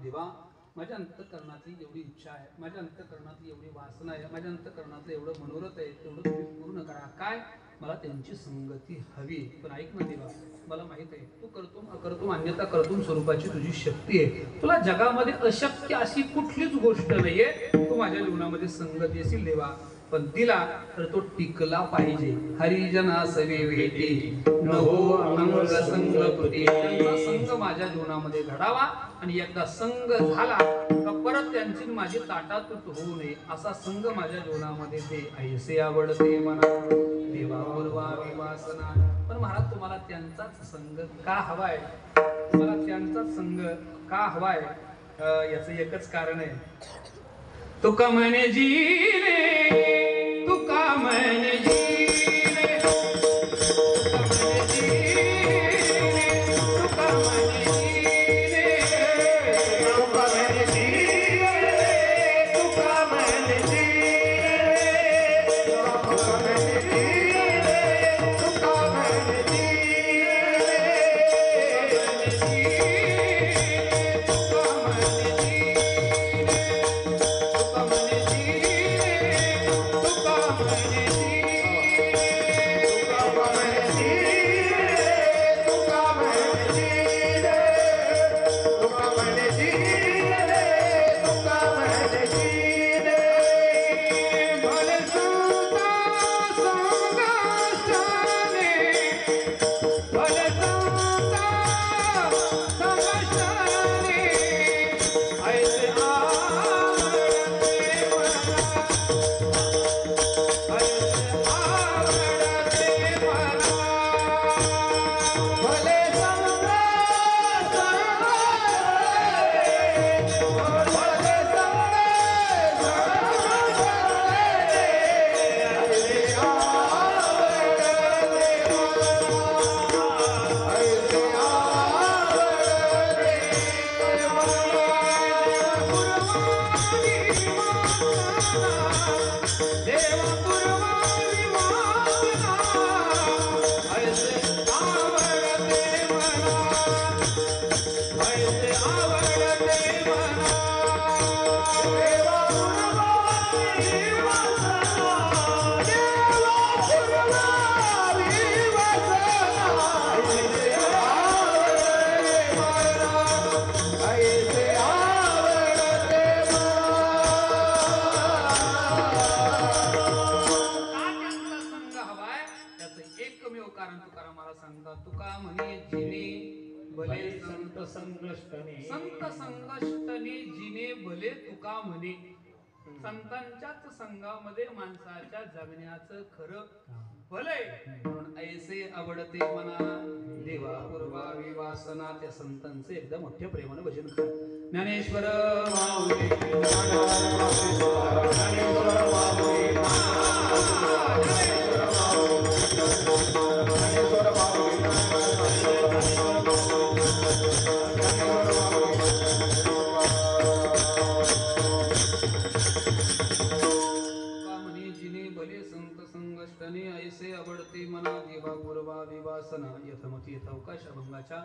देवा. माझ्या अंतःकरणातली एवढी इच्छा आहे, माझ्या अंतःकरणातली एवढी वासना आहे, माझ्या अंतःकरणातलं एवढं मनोरथ आहे, तेवढं तुम्ही पूर्ण करा. काय मला त्यांची संगती हवी. पण ऐक ना देवा, मला माहित आहे तू करतुम अकर्तुम अन्यथा कर्तुम स्वरूपाची तुझी शक्ती आहे. तुला जगामध्ये अशक्य अशी कुठलीच गोष्ट नाहीये. तू माझ्या जीवनामध्ये संगती देशील देवा, पण दिला तर तो टिकला पाहिजे. हरिजना सवे भेटी न हो अंग संग कृती. त्यांचा संघ माझ्या जीवनामध्ये घडावा आणि एकदा संघ झाला का परत त्यांची माझी ताटातूट होऊ नये असा संघ माझ्या जीवनामध्ये दे. ऐसे आवडते मना देवा पूर्वा विवासना. पण महाराज तुम्हाला त्यांचाच संघ का हवाय? तुम्हाला त्यांचाच संघ का हवाय? याचं एकच कारण आहे. तुका म्हणे जीने, तुका म्हणे जीने, तुका म्हणे जीने, तुका म्हणे जीने, तुका म्हणे जीने, तुका म्हणे जीने, तुका म्हणे जीने, तुका म्हणे भले संत संगष्टने संत संगष्टने जिने भले तुका म्हणे. संतांच्याच संघामध्ये माणसाच्या जगण्याचं खरं भलय. म्हणून ऐसे आवडते मना देवा पूर्वावी वासना. त्या संतांचे एकदम मोठ्या प्रेमानं भजन कर. ज्ञानेश्वर माऊली ऐसे आवडते मना देवा पूर्वा विवासना. यथमती यथावकाश अभंगाच्या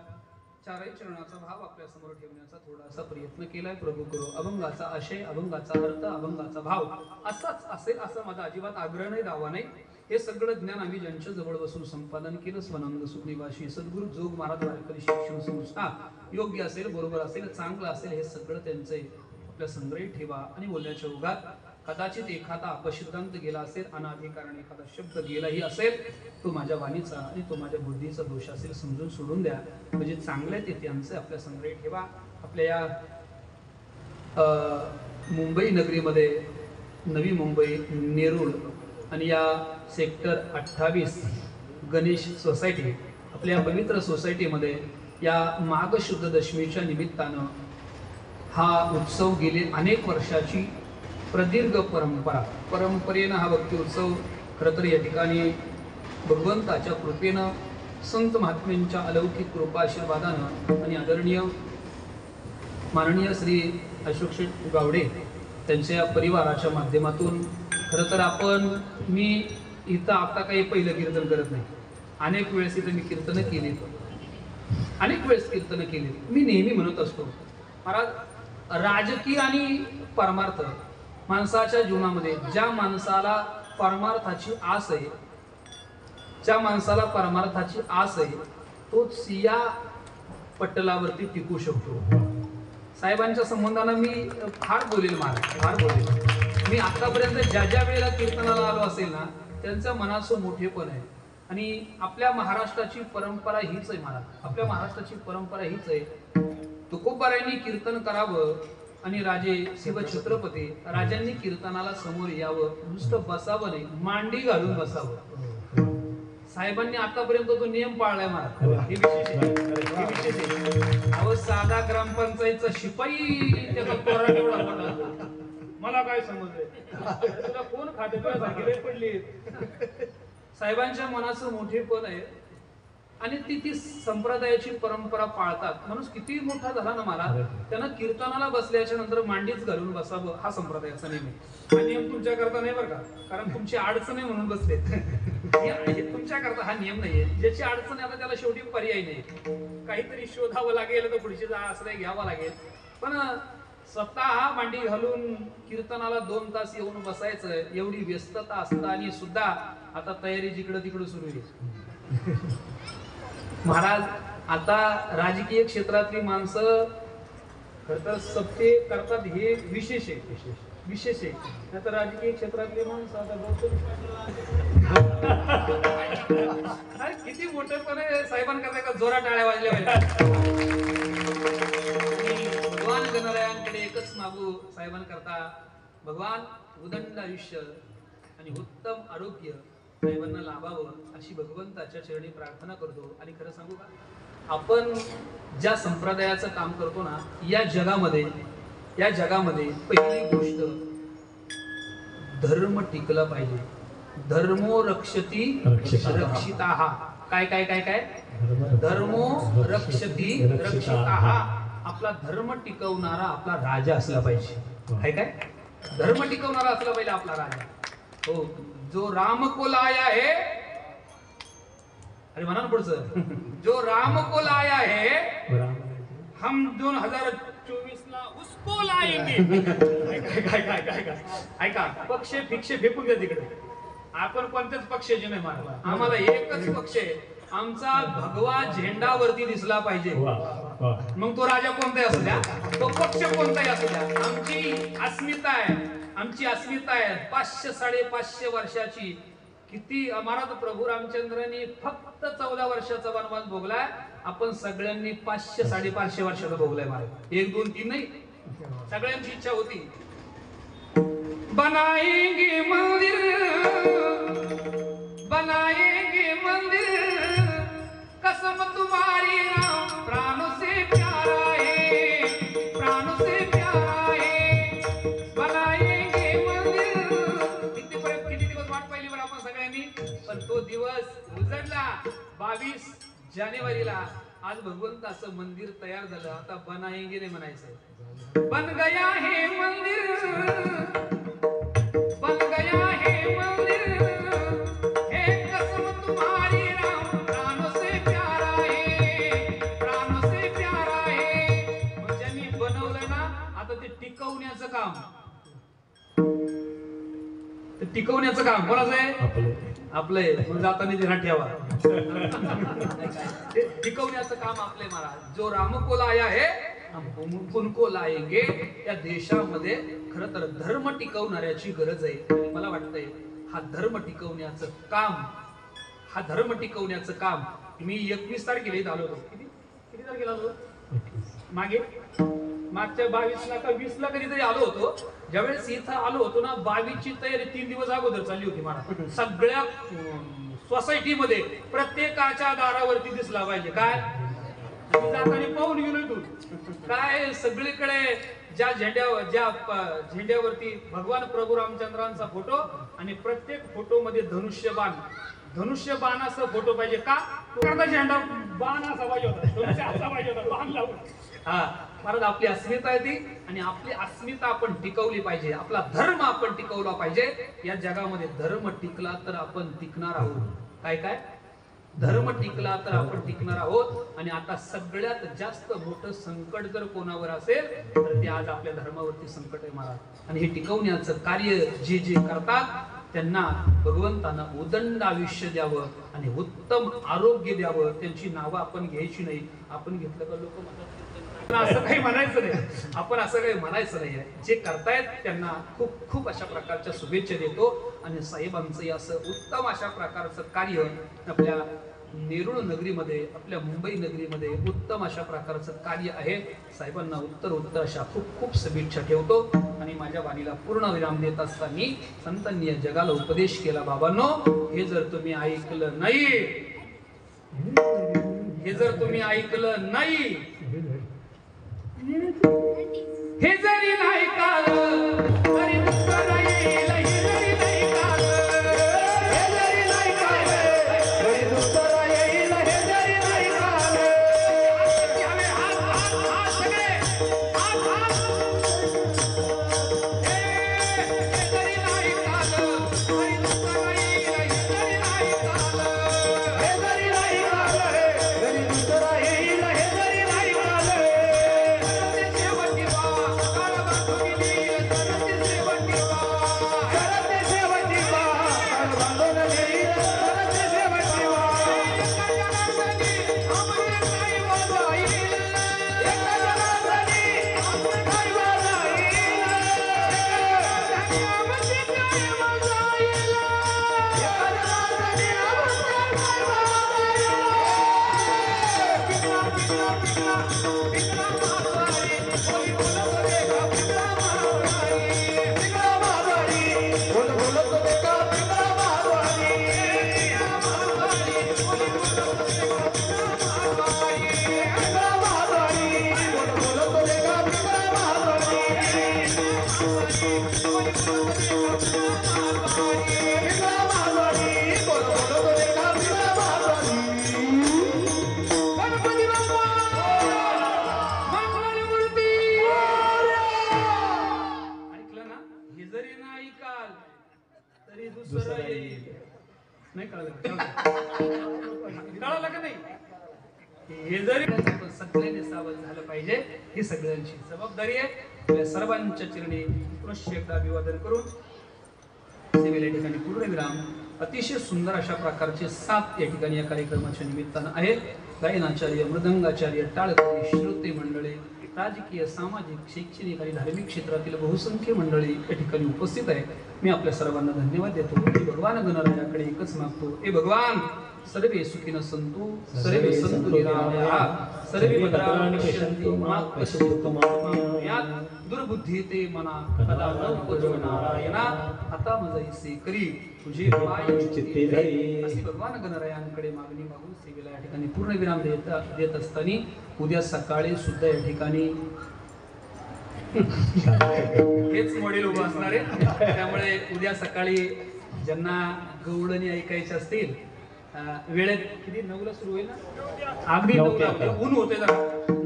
चारही चरणाचा भाव आपल्या समोर ठेवण्याचा थोडासा प्रयत्न केलाय. प्रभू करो. अभंगाचा आशय, अभंगाचा अर्थ, अभंगाचा भाव असाच असेल असं माझा अजिबात आग्रह नाही, दावा नाही. हे सगळं ज्ञान आम्ही ज्यांच्या जवळ बसून संपादन केलं. स्वनानंद सुखनिवासी सद्गुरू जोग महाराज वारकरी शिक्षण संस्था योग्य असेल, बरोबर असेल, चांगलं असेल, हे सगळं त्यांचे आपल्या संग्रहित ठेवा. आणि बोलण्याच्या ओघात कदाचित एखादा अपशब्दांत गेला असेल, अनाधिकाराने एखादा शब्द गेलाही असेल, तो माझ्या वाणीचा आणि तो माझ्या बुद्धीचा दोष असेल, समजून सोडून द्या. म्हणजे चांगले ते त्यांचे आपल्या संग्रहित ठेवा. आपल्या या मुंबई नगरीमध्ये, नवी मुंबई, नेरूळ आणि या सेक्टर 28 गणेश सोसायटी, आपल्या पवित्र सोसायटीमध्ये या माघ शुद्ध दशमीच्या निमित्तानं हा उत्सव गेले अनेक वर्षाची प्रदीर्घ परंपरेनं हा भक्ती उत्सव खरं तर या ठिकाणी भगवंताच्या कृपेनं, संत महात्म्यांच्या अलौकिक कृपा आशीर्वादानं आणि आदरणीय माननीय श्री अशोक शेठ गावडे त्यांच्या परिवाराच्या माध्यमातून खरं तर मी इथं आता काही पहिलं कीर्तन करत नाही. अनेक वेळेस इथं मी कीर्तनं केली, अनेक वेळेस कीर्तनं केली. मी नेहमी म्हणत असतो महाराज, राजकीय आणि परमार्थ माणसाच्या जीवनामध्ये, ज्या माणसाला परमार्थाची आस आहे, ज्या माणसाला परमार्थाची आस आहे, तोच या पटलावरती टिकू शकतो. साहेबांच्या संबंधानं मी फार बोलेल महाराज, फार बोलेल. मी आतापर्यंत ज्या ज्या वेळेला कीर्तनाला आलो असेल ना, त्यांचं मनाचं मोठेपण आहे. आणि आपल्या महाराष्ट्राची परंपरा हीच आहे महाराज, आपल्या महाराष्ट्राची परंपरा हीच आहे. तुकोबारायांनी कीर्तन करावं आणि राजे शिवछत्रपती राजांनी कीर्तनाला समोर यावं, नुसतं बसावं नाही, मांडी घालून बसावं. साहेबांनी आतापर्यंत तो नियम पाळलाय महाराज. हे विशेष आहे, हे विशेष आहे. अहो, साधा ग्रामपंचायतचा शिपाई त्याचा पोरा एवढा मोठा, मला काय समजलंय, तुला कोण खाते पडली. साहेबांच्या मनाचं मोठेपण आहे आणि ती संप्रदायाची परंपरा पाळतात. माणूस किती मोठा झाला ना मला, त्यानं कीर्तनाला बसल्याच्या नंतर मांडीच घालून बसावं, हा संप्रदायाचा नियम आहे. हा नियम तुमच्या करता नाही बरं का, कारण तुमची अडचण आहे म्हणून बसले. तुमच्या करता हा नियम नाहीये. ज्याची अडचण आहे आता त्याला शेवटी पर्याय नाही, काहीतरी शोधावं लागेल, तर पुढची आश्रय घ्यावा लागेल. पण स्वतः मांडी घालून कीर्तनाला 2 तास येऊन बसायचं, एवढी व्यस्तता असताना सुद्धा आता तयारी जिकडं तिकडं सुरू आहे. महाराज, आता राजकीय क्षेत्रातली माणसं खरं तर सत्य करतात, हे विशेष आहे, विशेष आहे. नाही तर राजकीय क्षेत्रातली माणसं आता किती मोठेपणे साहेबांकडे का जोरा टाळ्या वाजल्या पाहिजे. भगवान गणरायांकडे एकच मागू साहेबांकरता, भगवान उदंड आयुष्य आणि उत्तम आरोग्य साहेबांना लाभावं अशी भगवंताच्या चरणी प्रार्थना करतो. आणि खरं सांगू का, आपण ज्या संप्रदायाचं काम करतो ना, या जगामध्ये पहिली गोष्ट धर्म टिकला पाहिजे. धर्मो रक्षती रक्षिताः. काय काय काय काय धर्मो रक्षती रक्षिताः. आपला धर्म टिकवणारा आपला राजा असला पाहिजे. काय काय धर्म टिकवणारा असला पाहिजे आपला राजा. हो, जो राम को लाया है, अरे म्हणा ना पुढचं, जो राम को लाया है हम 2024 ला उसको लाएंगे. काय काय काय काय ऐका, पक्ष फिक्ष फेकून द्या तिकडे. आपण कोणत्याच पक्षाचे नाही मारला, आम्हाला एकच पक्ष आहे. आमचा भगवा झेंडावरती दिसला पाहिजे. मग तो राजा कोणताही असू द्या, तो पक्ष कोणताही असू द्या, आमची अस्मिता आहे, आमची अस्मिता आहे 500-550 वर्षाची, किती महाराज प्रभू रामचंद्रांनी फक्त 14 वर्षाचा वनवास भोगलाय. आपण सगळ्यांनी 500 550 वर्षाचा भोगलाय महाराज. 1 2 3 नाही, सगळ्यांची इच्छा होती. बनाएंगे मंदिर कसम तुम्हारी राम प्राण से प्यारा है, प्राण से प्यारा है. बनाएंगे मंदिर. किती दिवस वाट पाहिली बरं आपण सगळ्यांनी. पण तो दिवस उजडला 22 जानेवारीला. आज भगवंताचं मंदिर तयार झालं. आता बनाएंगे नाही म्हणायचं, बन गया है मंदिर, बन गया है मंदिर. हे कसम तुम्हारी राम प्राण से प्यारा है, प्राण से प्यारा है. मग ज्यांनी बनवलं ना, आता ते टिकवण्याचं काम, ते टिकवण्याचं काम कोणाचं आहे? आपलं आहे. मग जाताना ध्यानात ठेवा. ते टिकवण्याचं काम आपले महाराज. जो राम को लाया है हम उनको लाएंगे. या देशामध्ये खरं तर धर्म टिकवणाऱ्याची गरज आहे. मला वाटतंय हा धर्म टिकवण्याचं काम, हा धर्म टिकवण्याचं काम. मी 21 तारखेला इथं आलो होतो. किती तारखेला आलो? मागच्या 22ला का 20ला कधीतरी आलो होतो. ज्यावेळेस इथं आलो होतो ना, 22ची तयारी 3 दिवस अगोदर चालली होती मला. सगळ्या सोसायटीमध्ये प्रत्येकाच्या दारावरती दिसला पाहिजे काय. जाताना पाहून गेलो इथून काय सगळीकडे ज्या झेंड्यावरती भगवान प्रभू रामचंद्रांचा फोटो आणि प्रत्येक फोटो मध्ये धनुष्यबाण असं फोटो पाहिजे का. झेंडा बाण असा पाहिजे होता, धनुष्य असा पाहिजे होता, बाण लावून. हा महाराज, आपली अस्मिता आहे ती, आणि आपली अस्मिता आपण टिकवली पाहिजे. आपला धर्म आपण टिकवला पाहिजे. या जगामध्ये धर्म टिकला तर आपण टिकणार आहोत. काय काय धर्म टिकला तर आपण टिकणार आहोत. आणि आता सगळ्यात जास्त मोठं संकट जर कोणावर असेल तर ते आज आपल्या धर्मावरती संकट आहे महाराज. आणि हे टिकवण्याचं कार्य जे जे करतात त्यांना भगवंतानं उदंड आयुष्य द्यावं आणि उत्तम आरोग्य द्यावं. त्यांची नावं आपण घ्यायची नाही. आपण घेतलं का लोक म्हणतात असं काही म्हणायचं नाही. आपण असं काही म्हणायचं नाही. जे करतायत त्यांना खूप खूप अशा प्रकारच्या शुभेच्छा देतो. आणि साहेबांचं असं उत्तम अशा प्रकारचं कार्य आपल्या नेरूळ नगरीमध्ये, आपल्या मुंबई नगरीमध्ये उत्तम अशा प्रकारचं कार्य आहे. साहेबांना उत्तर अशा खूप खूप शुभेच्छा ठेवतो. आणि माझ्या वाणीला पूर्ण विराम देत असताना संतांनी या जगाला उपदेश केला, बाबांनो हे जर तुम्ही ऐकलं नाही, हे जर तुम्ही ऐकलं नाही, हे जरी नाही कालं तरी दुसरं येईल. हे जरी नाही कालं, हे जरी नाही कालं तरी दुसरं येईल. हे जरी नाही कालं. हात सगळे हात. हे जरी नाही कालं तरी दुसरं येईल. हे जरी नाही कालं, हे जरी नाही कालं तरी दुसरं येईल. हे जरी नाही कालं. नाही कळलं का नाही. हे जरी आपण सगळ्यांनी सावध झालं पाहिजे. ही सगळ्यांची जबाबदारी आहे. आपल्या सर्वांच्या चरणी पुनश्च एकदा अभिवादन करून सेवेला या ठिकाणी पूर्णविराम. अतिशय सुंदर अशा प्रकारचे 7 या ठिकाणी या कार्यक्रमाच्या निमित्तानं आहेत. गायनाचार्य, मृदंगाचार्य, टाळकरी, श्रोते मंडळी, राजकीय, सामाजिक, शैक्षणिक आणि धार्मिक क्षेत्रातील बहुसंख्य मंडळी या ठिकाणी उपस्थित आहेत. मी आपल्या सर्वांना धन्यवाद देतो. मी भगवान गणरायाकडे एकच मागतो, ए भगवान सर्वे सुखीन संतु सर्वे संतु निरामया सर्वे भद्राणि पश्यन्तु मा कश्चित् दुर्भयात् दुर्बुद्धी ते मना कदा न उपजो नारायणा आता मजैसे करी तुझे पाय चित्ते धरी. अशी भगवान गणरायांकडे मागणी मागून सेवेला या ठिकाणी पूर्ण विराम देत असताना उद्या सकाळी सुद्धा या ठिकाणी हेच मॉडेल उभं असणार आहे. त्यामुळे उद्या सकाळी ज्यांना गवळणी ऐकायचे असतील वेळेत किती 9ला सुरू होईल ना, अगदी 9ला म्हणजे ऊन होते जरा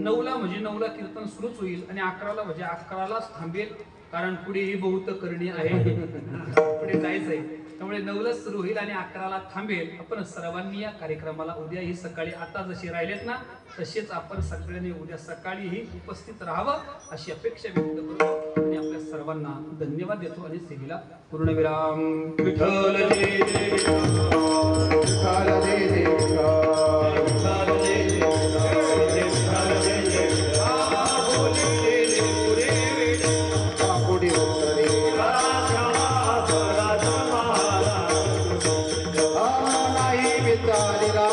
9ला म्हणजे 9ला कीर्तन सुरूच होईल आणि 11ला म्हणजे 11लाच थांबेल, कारण पुढे ही बहुत करणी आहे, पुढे जायचं आहे. त्यामुळे 9लाच सुरू होईल आणि 11ला थांबेल. आपण सर्वांनी या कार्यक्रमाला उद्या ही सकाळी आता जसे राहिलेत ना तसेच आपण सगळ्यांनी उद्या सकाळीही उपस्थित राहावं अशी अपेक्षा व्यक्त करतो आणि आपल्या सर्वांना धन्यवाद देतो आणि सेवेला पूर्णविराम. विठ्ठल जय जय विठ्ठल जय जय विठ्ठल. विठ्ठल जय जय विठ्ठल जय जय पुढे उत्तरे नाही विचारिला